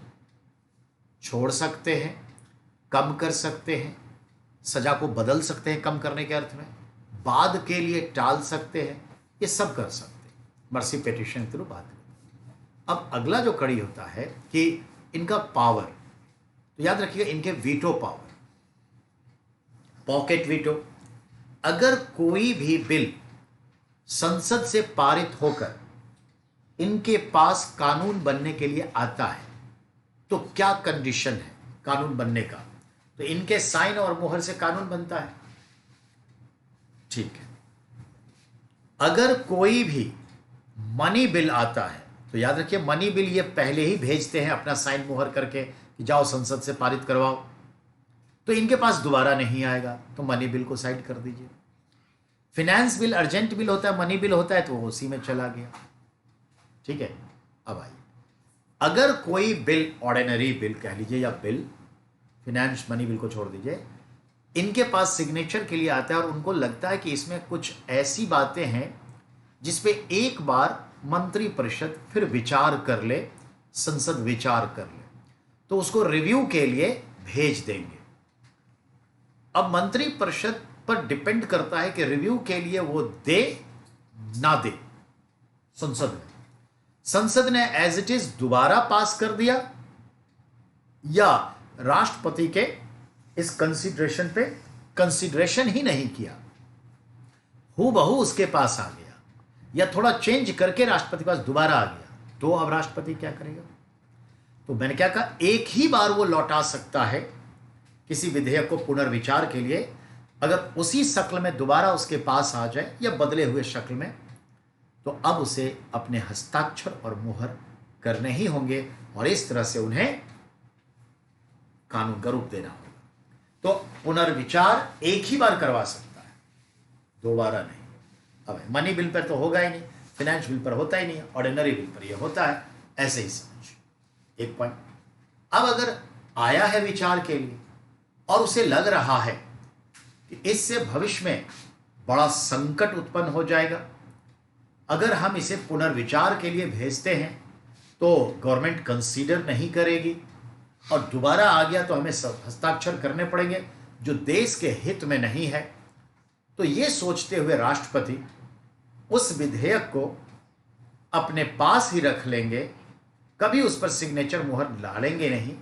छोड़ सकते हैं, कम कर सकते हैं, सजा को बदल सकते हैं कम करने के अर्थ में, बाद के लिए टाल सकते हैं, ये सब कर सकते हैं मर्सी पिटीशन के थ्रू। बात अब अगला जो कड़ी होता है कि इनका पावर, तो याद रखिएगा इनके वीटो पावर, पॉकेट वीटो। अगर कोई भी बिल संसद से पारित होकर इनके पास कानून बनने के लिए आता है तो क्या कंडीशन है कानून बनने का, तो इनके साइन और मुहर से कानून बनता है, ठीक है। अगर कोई भी मनी बिल आता है तो याद रखिए मनी बिल ये पहले ही भेजते हैं अपना साइन मुहर करके कि जाओ संसद से पारित करवाओ, तो इनके पास दोबारा नहीं आएगा, तो मनी बिल को साइड कर दीजिए। फिनेंस बिल अर्जेंट बिल होता है, मनी बिल होता है तो वो उसी में चला गया, ठीक है। अब आइए, अगर कोई बिल, ऑर्डिनरी बिल कह लीजिए या बिल, फिनेंस मनी बिल को छोड़ दीजिए, इनके पास सिग्नेचर के लिए आता है और उनको लगता है कि इसमें कुछ ऐसी बातें हैं जिसपे एक बार मंत्रिपरिषद फिर विचार कर ले, संसद विचार कर ले, तो उसको रिव्यू के लिए भेज देंगे। अब मंत्रिपरिषद पर डिपेंड करता है कि रिव्यू के लिए वो दे ना दे। संसद ने एज इट इज दोबारा पास कर दिया, या राष्ट्रपति के इस कंसीडरेशन पे कंसीडरेशन ही नहीं किया, हूबहू उसके पास आ गया, या थोड़ा चेंज करके राष्ट्रपति के पास दोबारा आ गया, तो अब राष्ट्रपति क्या करेगा? तो मैंने क्या कहा, एक ही बार वो लौटा सकता है किसी विधेयक को पुनर्विचार के लिए अगर उसी शक्ल में दोबारा उसके पास आ जाए या बदले हुए शक्ल में, तो अब उसे अपने हस्ताक्षर और मुहर करने ही होंगे और इस तरह से उन्हें कानून का रूप देना होगा। तो पुनर्विचार एक ही बार करवा सकता है, दोबारा नहीं। अब मनी बिल पर तो होगा ही नहीं, फाइनेंस बिल पर होता ही नहीं, ऑर्डिनरी बिल पर यह होता है, ऐसे ही समझ। एक पॉइंट। अब अगर आया है विचार के लिए और उसे लग रहा है कि इससे भविष्य में बड़ा संकट उत्पन्न हो जाएगा, अगर हम इसे पुनर्विचार के लिए भेजते हैं तो गवर्नमेंट कंसीडर नहीं करेगी और दोबारा आ गया तो हमें हस्ताक्षर करने पड़ेंगे जो देश के हित में नहीं है, तो ये सोचते हुए राष्ट्रपति उस विधेयक को अपने पास ही रख लेंगे, कभी उस पर सिग्नेचर मुहर डालेंगे नहीं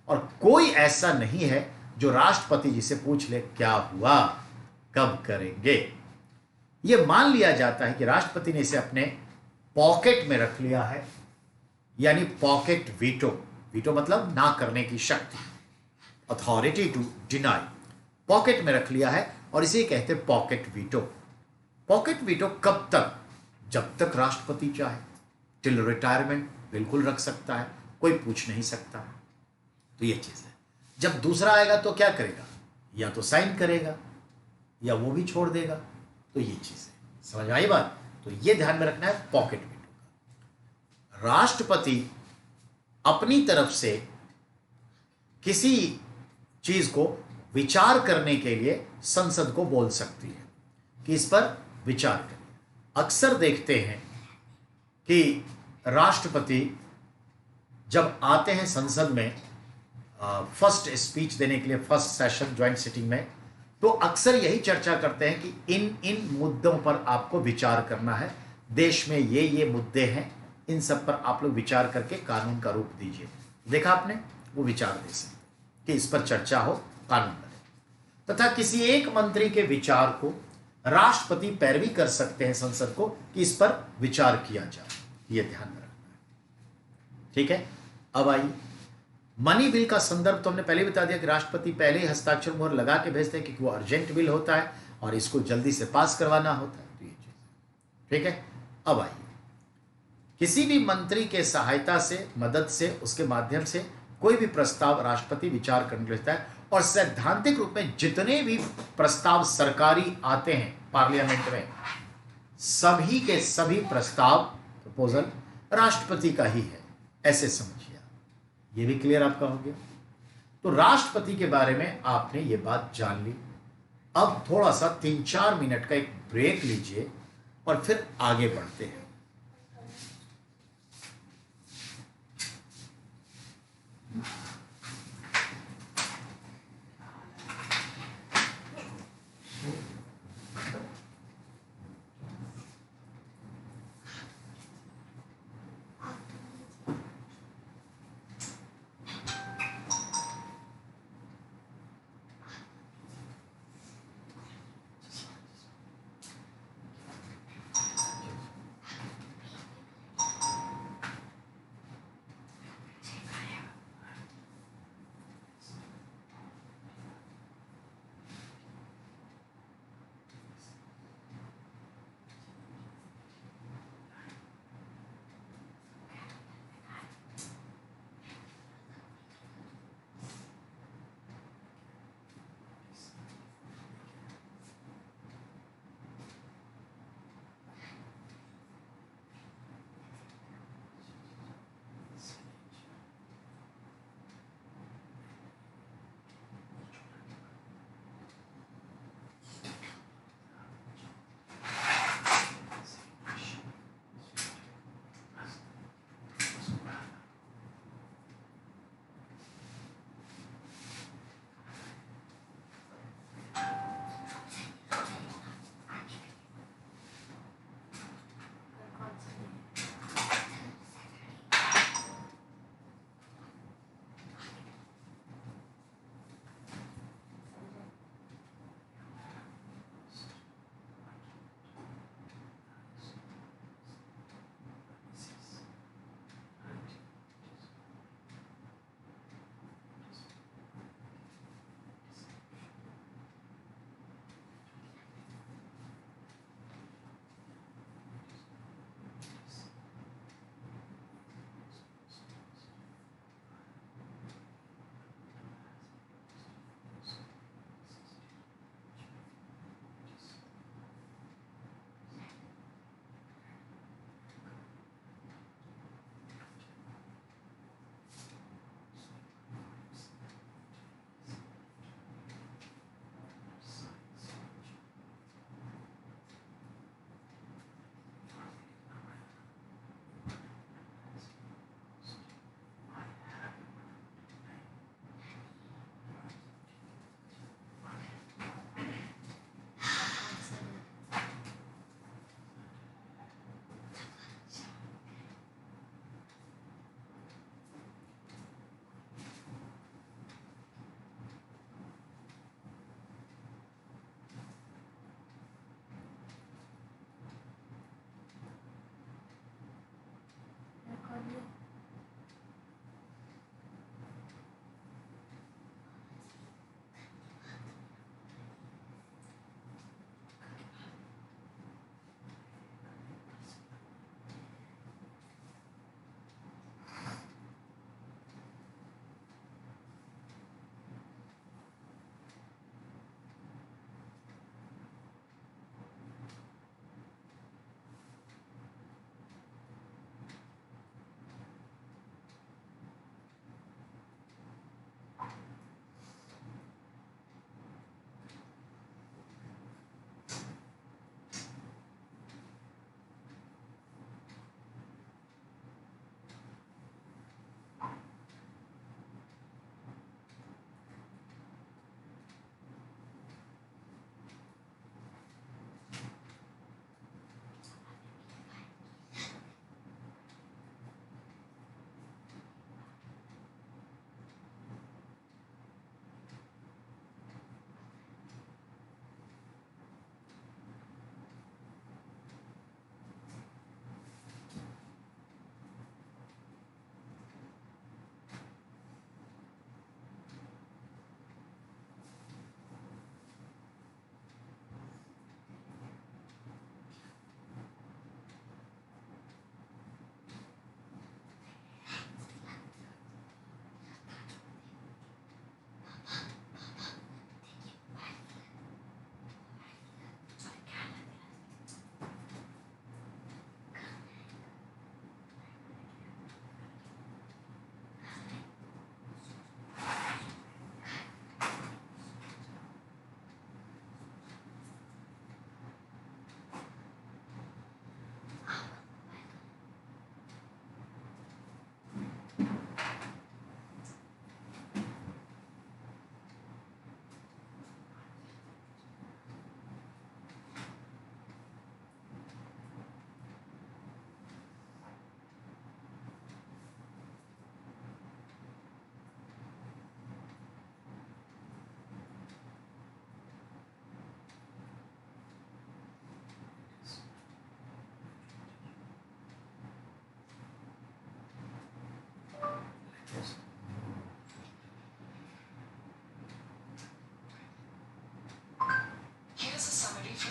और कोई ऐसा नहीं है जो राष्ट्रपति जी से पूछ ले क्या हुआ, कब करेंगे। यह मान लिया जाता है कि राष्ट्रपति ने इसे अपने पॉकेट में रख लिया है, यानी पॉकेट वीटो। वीटो मतलब ना करने की शक्ति, अथॉरिटी टू डिनाई, पॉकेट में रख लिया है और इसे कहते हैं पॉकेट वीटो। पॉकेट वीटो कब तक? जब तक राष्ट्रपति चाहे, टिल रिटायरमेंट बिल्कुल रख सकता है, कोई पूछ नहीं सकता। तो यह चीज है। जब दूसरा आएगा तो क्या करेगा? या तो साइन करेगा या वो भी छोड़ देगा। तो ये चीज है, समझ आई बात? तो ये ध्यान में रखना है पॉकेट वीटो का। राष्ट्रपति अपनी तरफ से किसी चीज को विचार करने के लिए संसद को बोल सकती है कि इस पर विचार करिए। अक्सर देखते हैं कि राष्ट्रपति जब आते हैं संसद में फर्स्ट स्पीच देने के लिए, फर्स्ट सेशन ज्वाइंट सिटिंग में, तो अक्सर यही चर्चा करते हैं कि इन इन मुद्दों पर आपको विचार करना है, देश में ये मुद्दे हैं, इन सब पर आप लोग विचार करके कानून का रूप दीजिए। देखा आपने, वो विचार दे सकते कि इस पर चर्चा हो, कानून बने। तथा किसी एक मंत्री के विचार को राष्ट्रपति पैरवी कर सकते हैं संसद को कि इस पर विचार किया जाए, यह ध्यान में रखना है। ठीक है, अब आइए मनी बिल का संदर्भ तो हमने पहले बता दिया कि राष्ट्रपति पहले ही हस्ताक्षर मुहर लगा के भेजते हैं क्योंकि वो अर्जेंट बिल होता है और इसको जल्दी से पास करवाना होता है। तो ये चीज ठीक है। अब आइए, किसी भी मंत्री के सहायता से, मदद से, उसके माध्यम से कोई भी प्रस्ताव राष्ट्रपति विचार करने लेता है और सैद्धांतिक रूप में जितने भी प्रस्ताव सरकारी आते हैं पार्लियामेंट में, सभी के सभी प्रस्ताव, प्रपोजल राष्ट्रपति का ही है, ऐसे समझिए। ये भी क्लियर आपका हो गया? तो राष्ट्रपति के बारे में आपने ये बात जान ली। अब थोड़ा सा 3-4 मिनट का एक ब्रेक लीजिए और फिर आगे बढ़ते हैं।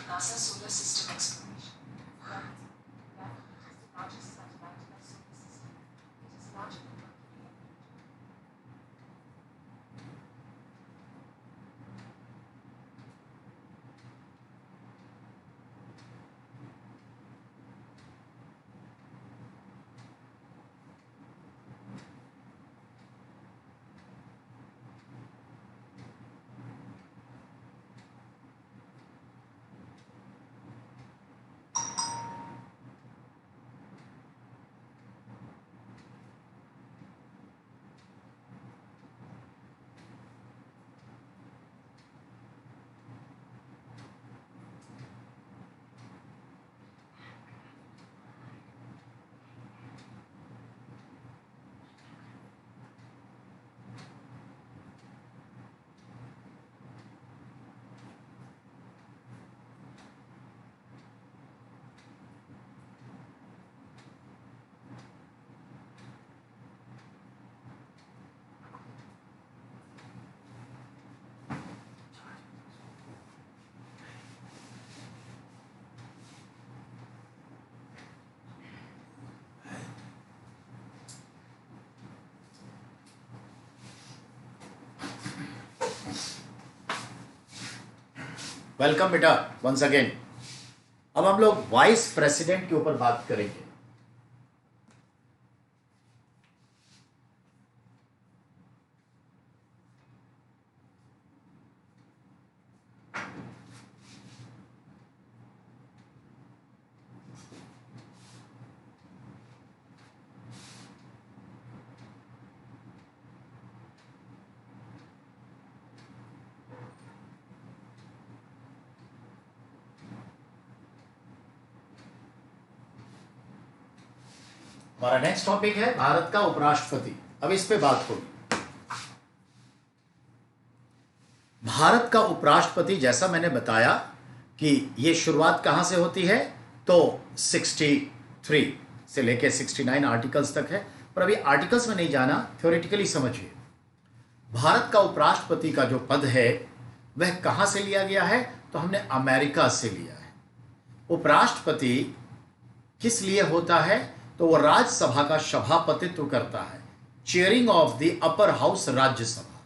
NASA solar system exploration. Earth, that is the largest satellite in our solar system. It is larger than Mercury and Pluto. Welcome बेटा वंस अगेन। अब हम लोग वाइस प्रेसिडेंट के ऊपर बात करेंगे। हमारा नेक्स्ट टॉपिक है भारत का उपराष्ट्रपति। अब इस पे बात होगी। भारत का उपराष्ट्रपति, जैसा मैंने बताया कि ये शुरुआत कहां से होती है, तो 63 से लेकर 69 आर्टिकल्स तक है। पर अभी आर्टिकल्स में नहीं जाना, थ्योरेटिकली समझिए। भारत का उपराष्ट्रपति का जो पद है वह कहां से लिया गया है, तो हमने अमेरिका से लिया है। उपराष्ट्रपति किस लिए होता है, तो वो राज्यसभा का सभापतित्व करता है, chairing of the upper house Rajya Sabha.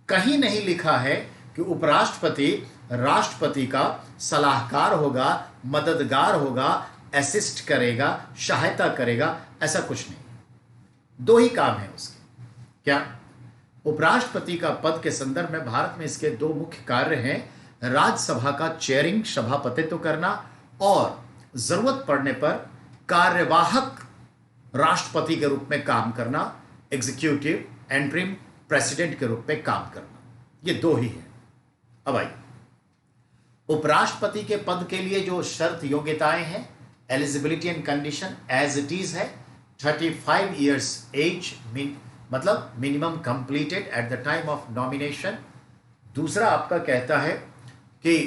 कहीं नहीं लिखा है कि उपराष्ट्रपति राष्ट्रपति का सलाहकार होगा, मददगार होगा, असिस्ट करेगा, सहायता करेगा, ऐसा कुछ नहीं। दो ही काम है उसके। क्या? उपराष्ट्रपति का पद के संदर्भ में भारत में इसके दो मुख्य कार्य हैं, राज्यसभा का चेयरिंग, सभापतित्व करना, और जरूरत पड़ने पर कार्यवाहक राष्ट्रपति के रूप में काम करना, एग्जीक्यूटिव एंट्रिम प्रेसिडेंट के रूप में काम करना। ये दो ही है। अब आइए, उपराष्ट्रपति के पद के लिए जो शर्त योग्यताएं हैं, eligibility and condition as it is है। 35 इयर्स एज, मतलब minimum completed at the time of nomination. दूसरा आपका कहता है कि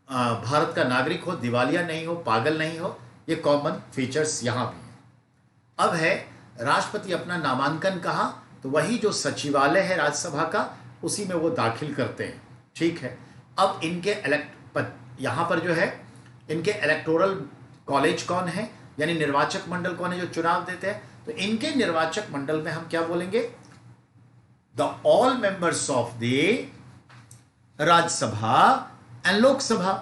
भारत का नागरिक हो, दिवालिया नहीं हो, पागल नहीं हो। ये कॉमन फीचर्स यहां भी हैं। अब है राष्ट्रपति अपना नामांकन कहाँ, तो वही जो सचिवालय है राज्यसभा का, उसी में वो दाखिल करते हैं। ठीक है। अब इनके यहाँ पर जो है इनके इलेक्टोरल कॉलेज कौन है, यानी निर्वाचक मंडल कौन है जो चुनाव देते हैं, तो इनके निर्वाचक मंडल में हम क्या बोलेंगे, the all members of the Rajya Sabha and Lok Sabha,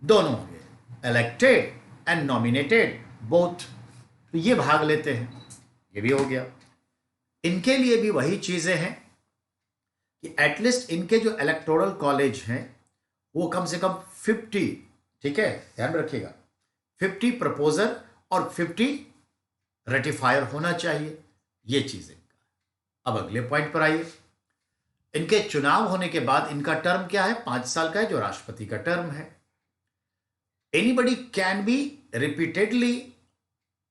दोनों हो गए, इलेक्टेड एंड नॉमिनेटेड बोथ। तो ये भाग लेते हैं, ये भी हो गया। इनके लिए भी वही चीजें हैं कि एटलीस्ट इनके जो इलेक्टोरल कॉलेज हैं वो कम से कम 50, ठीक है, ध्यान रखिएगा, 50 प्रपोजर और 50 रेटिफायर होना चाहिए। ये चीजें। अब अगले पॉइंट पर आइए। इनके चुनाव होने के बाद इनका टर्म क्या है, 5 साल का है, जो राष्ट्रपति का टर्म है। Anybody can be repeatedly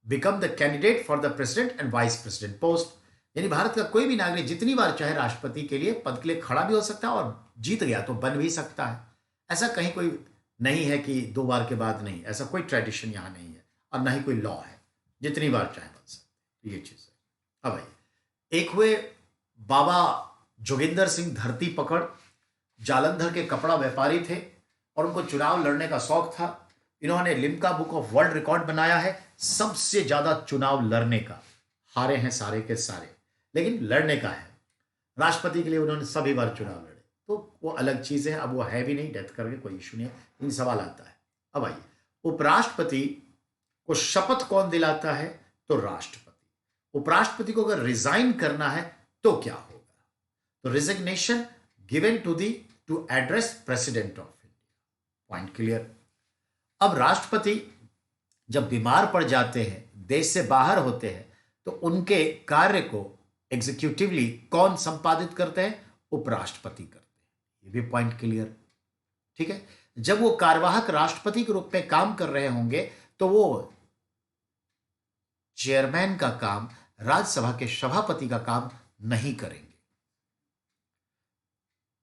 become the candidate for the president and vice president post, यानी भारत का कोई भी नागरिक जितनी बार चाहे राष्ट्रपति के लिए पद के लिए खड़ा भी हो सकता है, और जीत गया तो बन भी सकता है। ऐसा कहीं कोई नहीं है कि 2 बार के बाद नहीं, ऐसा कोई ट्रेडिशन यहां नहीं है, और ना ही कोई लॉ है, जितनी बार चाहे बन सकते। तो ये चीज है। अब भाई, एक हुए बाबा जोगिंदर सिंह धरती पकड़, जालंधर के कपड़ा व्यापारी थे, और उनको चुनाव लड़ने का शौक था। इन्होंने Limca book of world record बनाया है सबसे ज्यादा चुनाव लड़ने का। हारे हैं सारे के सारे, लेकिन लड़ने का है। राष्ट्रपति के लिए उन्होंने सभी बार चुनाव लड़े, तो वो अलग चीज है। अब वो है भी नहीं, डेथ करके कोई इशू नहीं है, इन सवाल आता है। अब आइए, उपराष्ट्रपति को शपथ कौन दिलाता है? तो राष्ट्रपति। उपराष्ट्रपति को अगर रिजाइन करना है तो क्या होगा? तो resignation given to address president of India. Point clear. अब राष्ट्रपति जब बीमार पड़ जाते हैं, देश से बाहर होते हैं, तो उनके कार्य को एग्जीक्यूटिवली कौन संपादित करते हैं? उपराष्ट्रपति करते हैं। ये भी पॉइंट क्लियर, ठीक है। जब वो कार्यवाहक राष्ट्रपति के रूप में काम कर रहे होंगे तो वो चेयरमैन का काम, राज्यसभा के सभापति का काम नहीं करेंगे।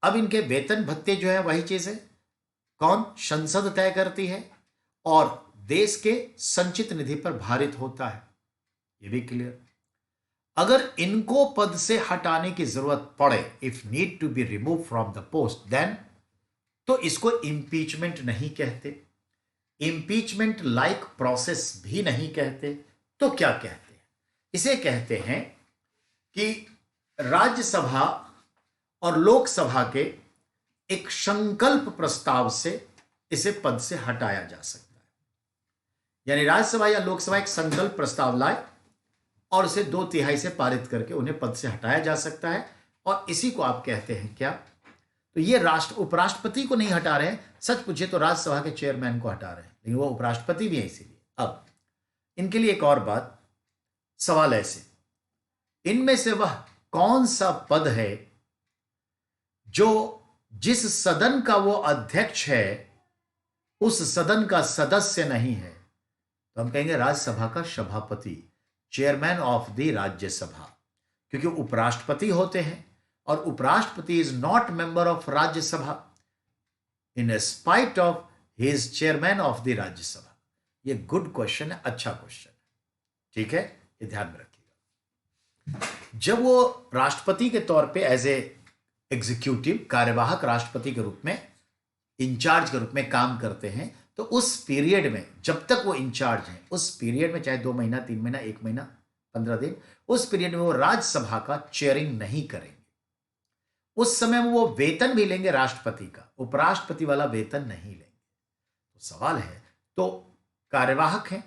अब इनके वेतन भत्ते जो है वही चीज है, कौन? संसद तय करती है और देश के संचित निधि पर भारित होता है। ये भी क्लियर। अगर इनको पद से हटाने की जरूरत पड़े, if need to be remove from the post, then तो इसको इंपीचमेंट नहीं कहते, इंपीचमेंट लाइक प्रोसेस भी नहीं कहते, तो क्या कहते हैं? इसे कहते हैं कि राज्यसभा और लोकसभा के एक संकल्प प्रस्ताव से इसे पद से हटाया जा सकता है। यानी राज्यसभा या लोकसभा एक संकल्प प्रस्ताव लाए और उसे 2/3 से पारित करके उन्हें पद से हटाया जा सकता है, और इसी को आप कहते हैं क्या? तो ये उपराष्ट्रपति को नहीं हटा रहे हैं, सच पूछे तो राज्यसभा के चेयरमैन को हटा रहे हैं, लेकिन वो उपराष्ट्रपति भी है इसीलिए। अब इनके लिए एक और बात, सवाल ऐसे, इनमें से वह कौन सा पद है जो जिस सदन का वो अध्यक्ष है उस सदन का सदस्य नहीं है? तो हम कहेंगे राज्यसभा का सभापति, चेयरमैन ऑफ द राज्यसभा, क्योंकि उपराष्ट्रपति होते हैं और उपराष्ट्रपति is not member of Rajya Sabha in spite of he is chairman of the Rajya Sabha. ये गुड क्वेश्चन है, अच्छा क्वेश्चन है, ठीक है, ये ध्यान में रखिएगा। जब वो राष्ट्रपति के तौर पे एज ए एग्जीक्यूटिव, कार्यवाहक राष्ट्रपति के रूप में, इंचार्ज के रूप में काम करते हैं, तो उस पीरियड में, जब तक वो इंचार्ज हैं, उस पीरियड में, चाहे 2 महीना, 3 महीना, 1 महीना, 15 दिन, उस पीरियड में वो राज्यसभा का चेयरिंग नहीं करेंगे। उस समय वो वेतन भी लेंगे राष्ट्रपति का, उपराष्ट्रपति वाला वेतन नहीं लेंगे। तो सवाल है, तो कार्यवाहक हैं।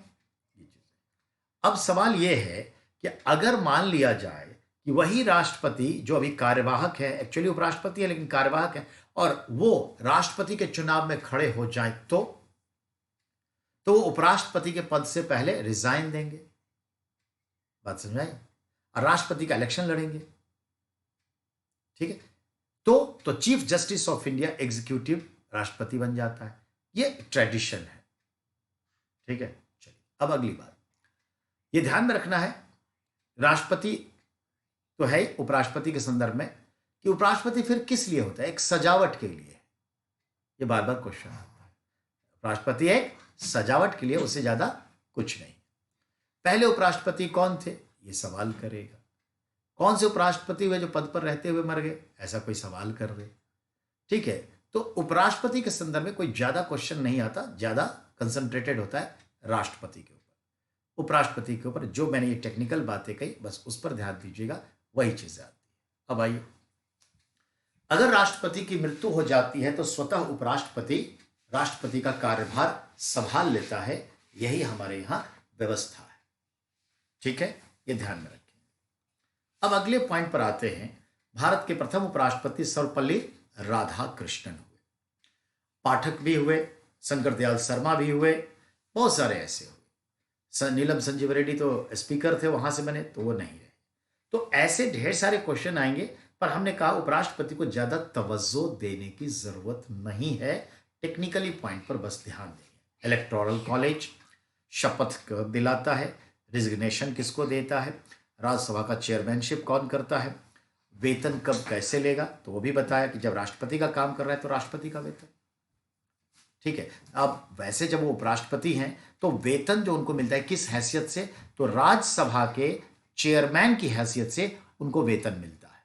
अब सवाल यह है कि अगर मान लिया जाए कि वही राष्ट्रपति जो अभी कार्यवाहक है, एक्चुअली उपराष्ट्रपति है लेकिन कार्यवाहक है, और वो राष्ट्रपति के चुनाव में खड़े हो जाए, तो वो उपराष्ट्रपति के पद से पहले रिजाइन देंगे। बात समझ आई? और राष्ट्रपति का इलेक्शन लड़ेंगे, ठीक है। तो chief justice of India executive राष्ट्रपति बन जाता है। ये ट्रेडिशन है, ठीक है। चलिए, अब अगली बात ये ध्यान में रखना है, राष्ट्रपति तो है उपराष्ट्रपति के संदर्भ में, कि उपराष्ट्रपति फिर किस लिए होता है? एक सजावट के लिए। ये बार बार क्वेश्चन आता है। राष्ट्रपति एक सजावट के लिए, उससे ज्यादा कुछ नहीं। पहले उपराष्ट्रपति कौन थे? ये सवाल करेगा। कौन से उपराष्ट्रपति हुए जो पद पर रहते हुए मर गए? ऐसा कोई सवाल कर रहे, ठीक है। तो उपराष्ट्रपति के संदर्भ में कोई ज्यादा क्वेश्चन नहीं आता, ज्यादा कंसंट्रेटेड होता है राष्ट्रपति के ऊपर। उपराष्ट्रपति के ऊपर जो मैंने ये टेक्निकल बातें कही, बस उस पर ध्यान दीजिएगा, वही चीजें आती है। अब आइए, अगर राष्ट्रपति की मृत्यु हो जाती है तो स्वतः उपराष्ट्रपति राष्ट्रपति का कार्यभार संभाल लेता है। यही हमारे यहां व्यवस्था है, ठीक है, ये ध्यान में रखें। अब अगले पॉइंट पर आते हैं। भारत के प्रथम उपराष्ट्रपति सर्वपल्ली राधाकृष्णन हुए। पाठक भी हुए, शंकर दयाल शर्मा भी हुए, बहुत सारे ऐसे हुए। नीलम संजीव रेड्डी तो स्पीकर थे, वहां से बने, तो वो नहीं रहे। तो ऐसे ढेर सारे क्वेश्चन आएंगे, पर हमने कहा उपराष्ट्रपति को ज्यादा तवज्जो देने की जरूरत नहीं है, टेक्निकली पॉइंट पर बस ध्यान देंगे। इलेक्टोरल कॉलेज शपथ कब दिलाता है, रिजिग्नेशन किसको देता है, राज्यसभा का चेयरमैनशिप कौन करता है, वेतन कब कैसे लेगा, तो वो भी बताया कि जब राष्ट्रपति का काम कर रहा है तो राष्ट्रपति का वेतन, ठीक है। अब वैसे जब वो उपराष्ट्रपति हैं तो वेतन जो उनको मिलता है किस हैसियत से, तो राज्यसभा के चेयरमैन की हैसियत से उनको वेतन मिलता है,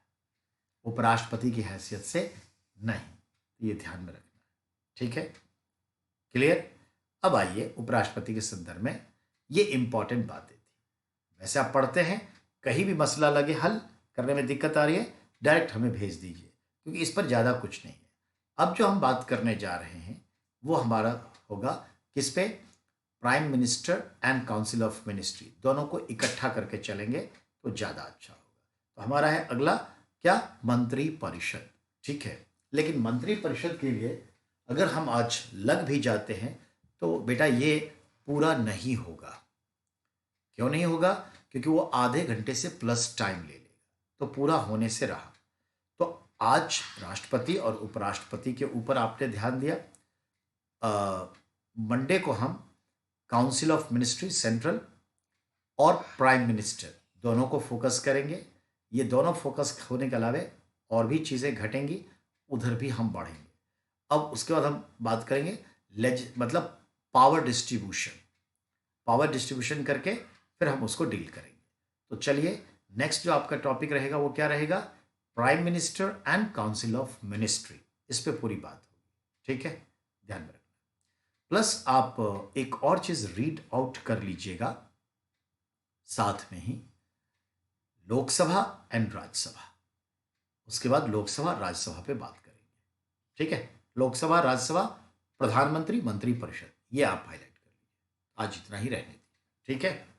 उपराष्ट्रपति की हैसियत से नहीं। ये ध्यान में रखना है, ठीक है। क्लियर? अब आइए उपराष्ट्रपति के संदर्भ में, ये इंपॉर्टेंट बातें थी। वैसे आप पढ़ते हैं, कहीं भी मसला लगे, हल करने में दिक्कत आ रही है, डायरेक्ट हमें भेज दीजिए, क्योंकि इस पर ज़्यादा कुछ नहीं है। अब जो हम बात करने जा रहे हैं वो हमारा होगा किस पे? Prime minister and council of ministry, दोनों को इकट्ठा करके चलेंगे तो ज़्यादा अच्छा होगा। तो हमारा है अगला क्या? मंत्री परिषद। ठीक है, लेकिन मंत्री परिषद के लिए अगर हम आज लग भी जाते हैं तो बेटा ये पूरा नहीं होगा। क्यों नहीं होगा? क्योंकि वो आधे घंटे से प्लस टाइम ले लेगा, तो पूरा होने से रहा। तो आज राष्ट्रपति और उपराष्ट्रपति के ऊपर आपने ध्यान दिया। मंडे को हम काउंसिल ऑफ मिनिस्ट्री सेंट्रल और प्राइम मिनिस्टर दोनों को फोकस करेंगे। ये दोनों फोकस होने के अलावा और भी चीज़ें घटेंगी, उधर भी हम बढ़ेंगे। अब उसके बाद हम बात करेंगे मतलब पावर डिस्ट्रीब्यूशन करके फिर हम उसको डील करेंगे। तो चलिए, नेक्स्ट जो आपका टॉपिक रहेगा वो क्या रहेगा? Prime minister and council of ministry, इस पे पूरी बात होगी। ठीक है, ध्यान में रखना। प्लस आप एक और चीज रीड आउट कर लीजिएगा साथ में ही, लोकसभा एंड राज्यसभा। उसके बाद लोकसभा राज्यसभा पे बात करेंगे। ठीक है, लोकसभा राज्यसभा, प्रधानमंत्री, मंत्री परिषद, ये आप हाईलाइट कर लीजिए। आज इतना ही रहने दीजिए। ठीक है।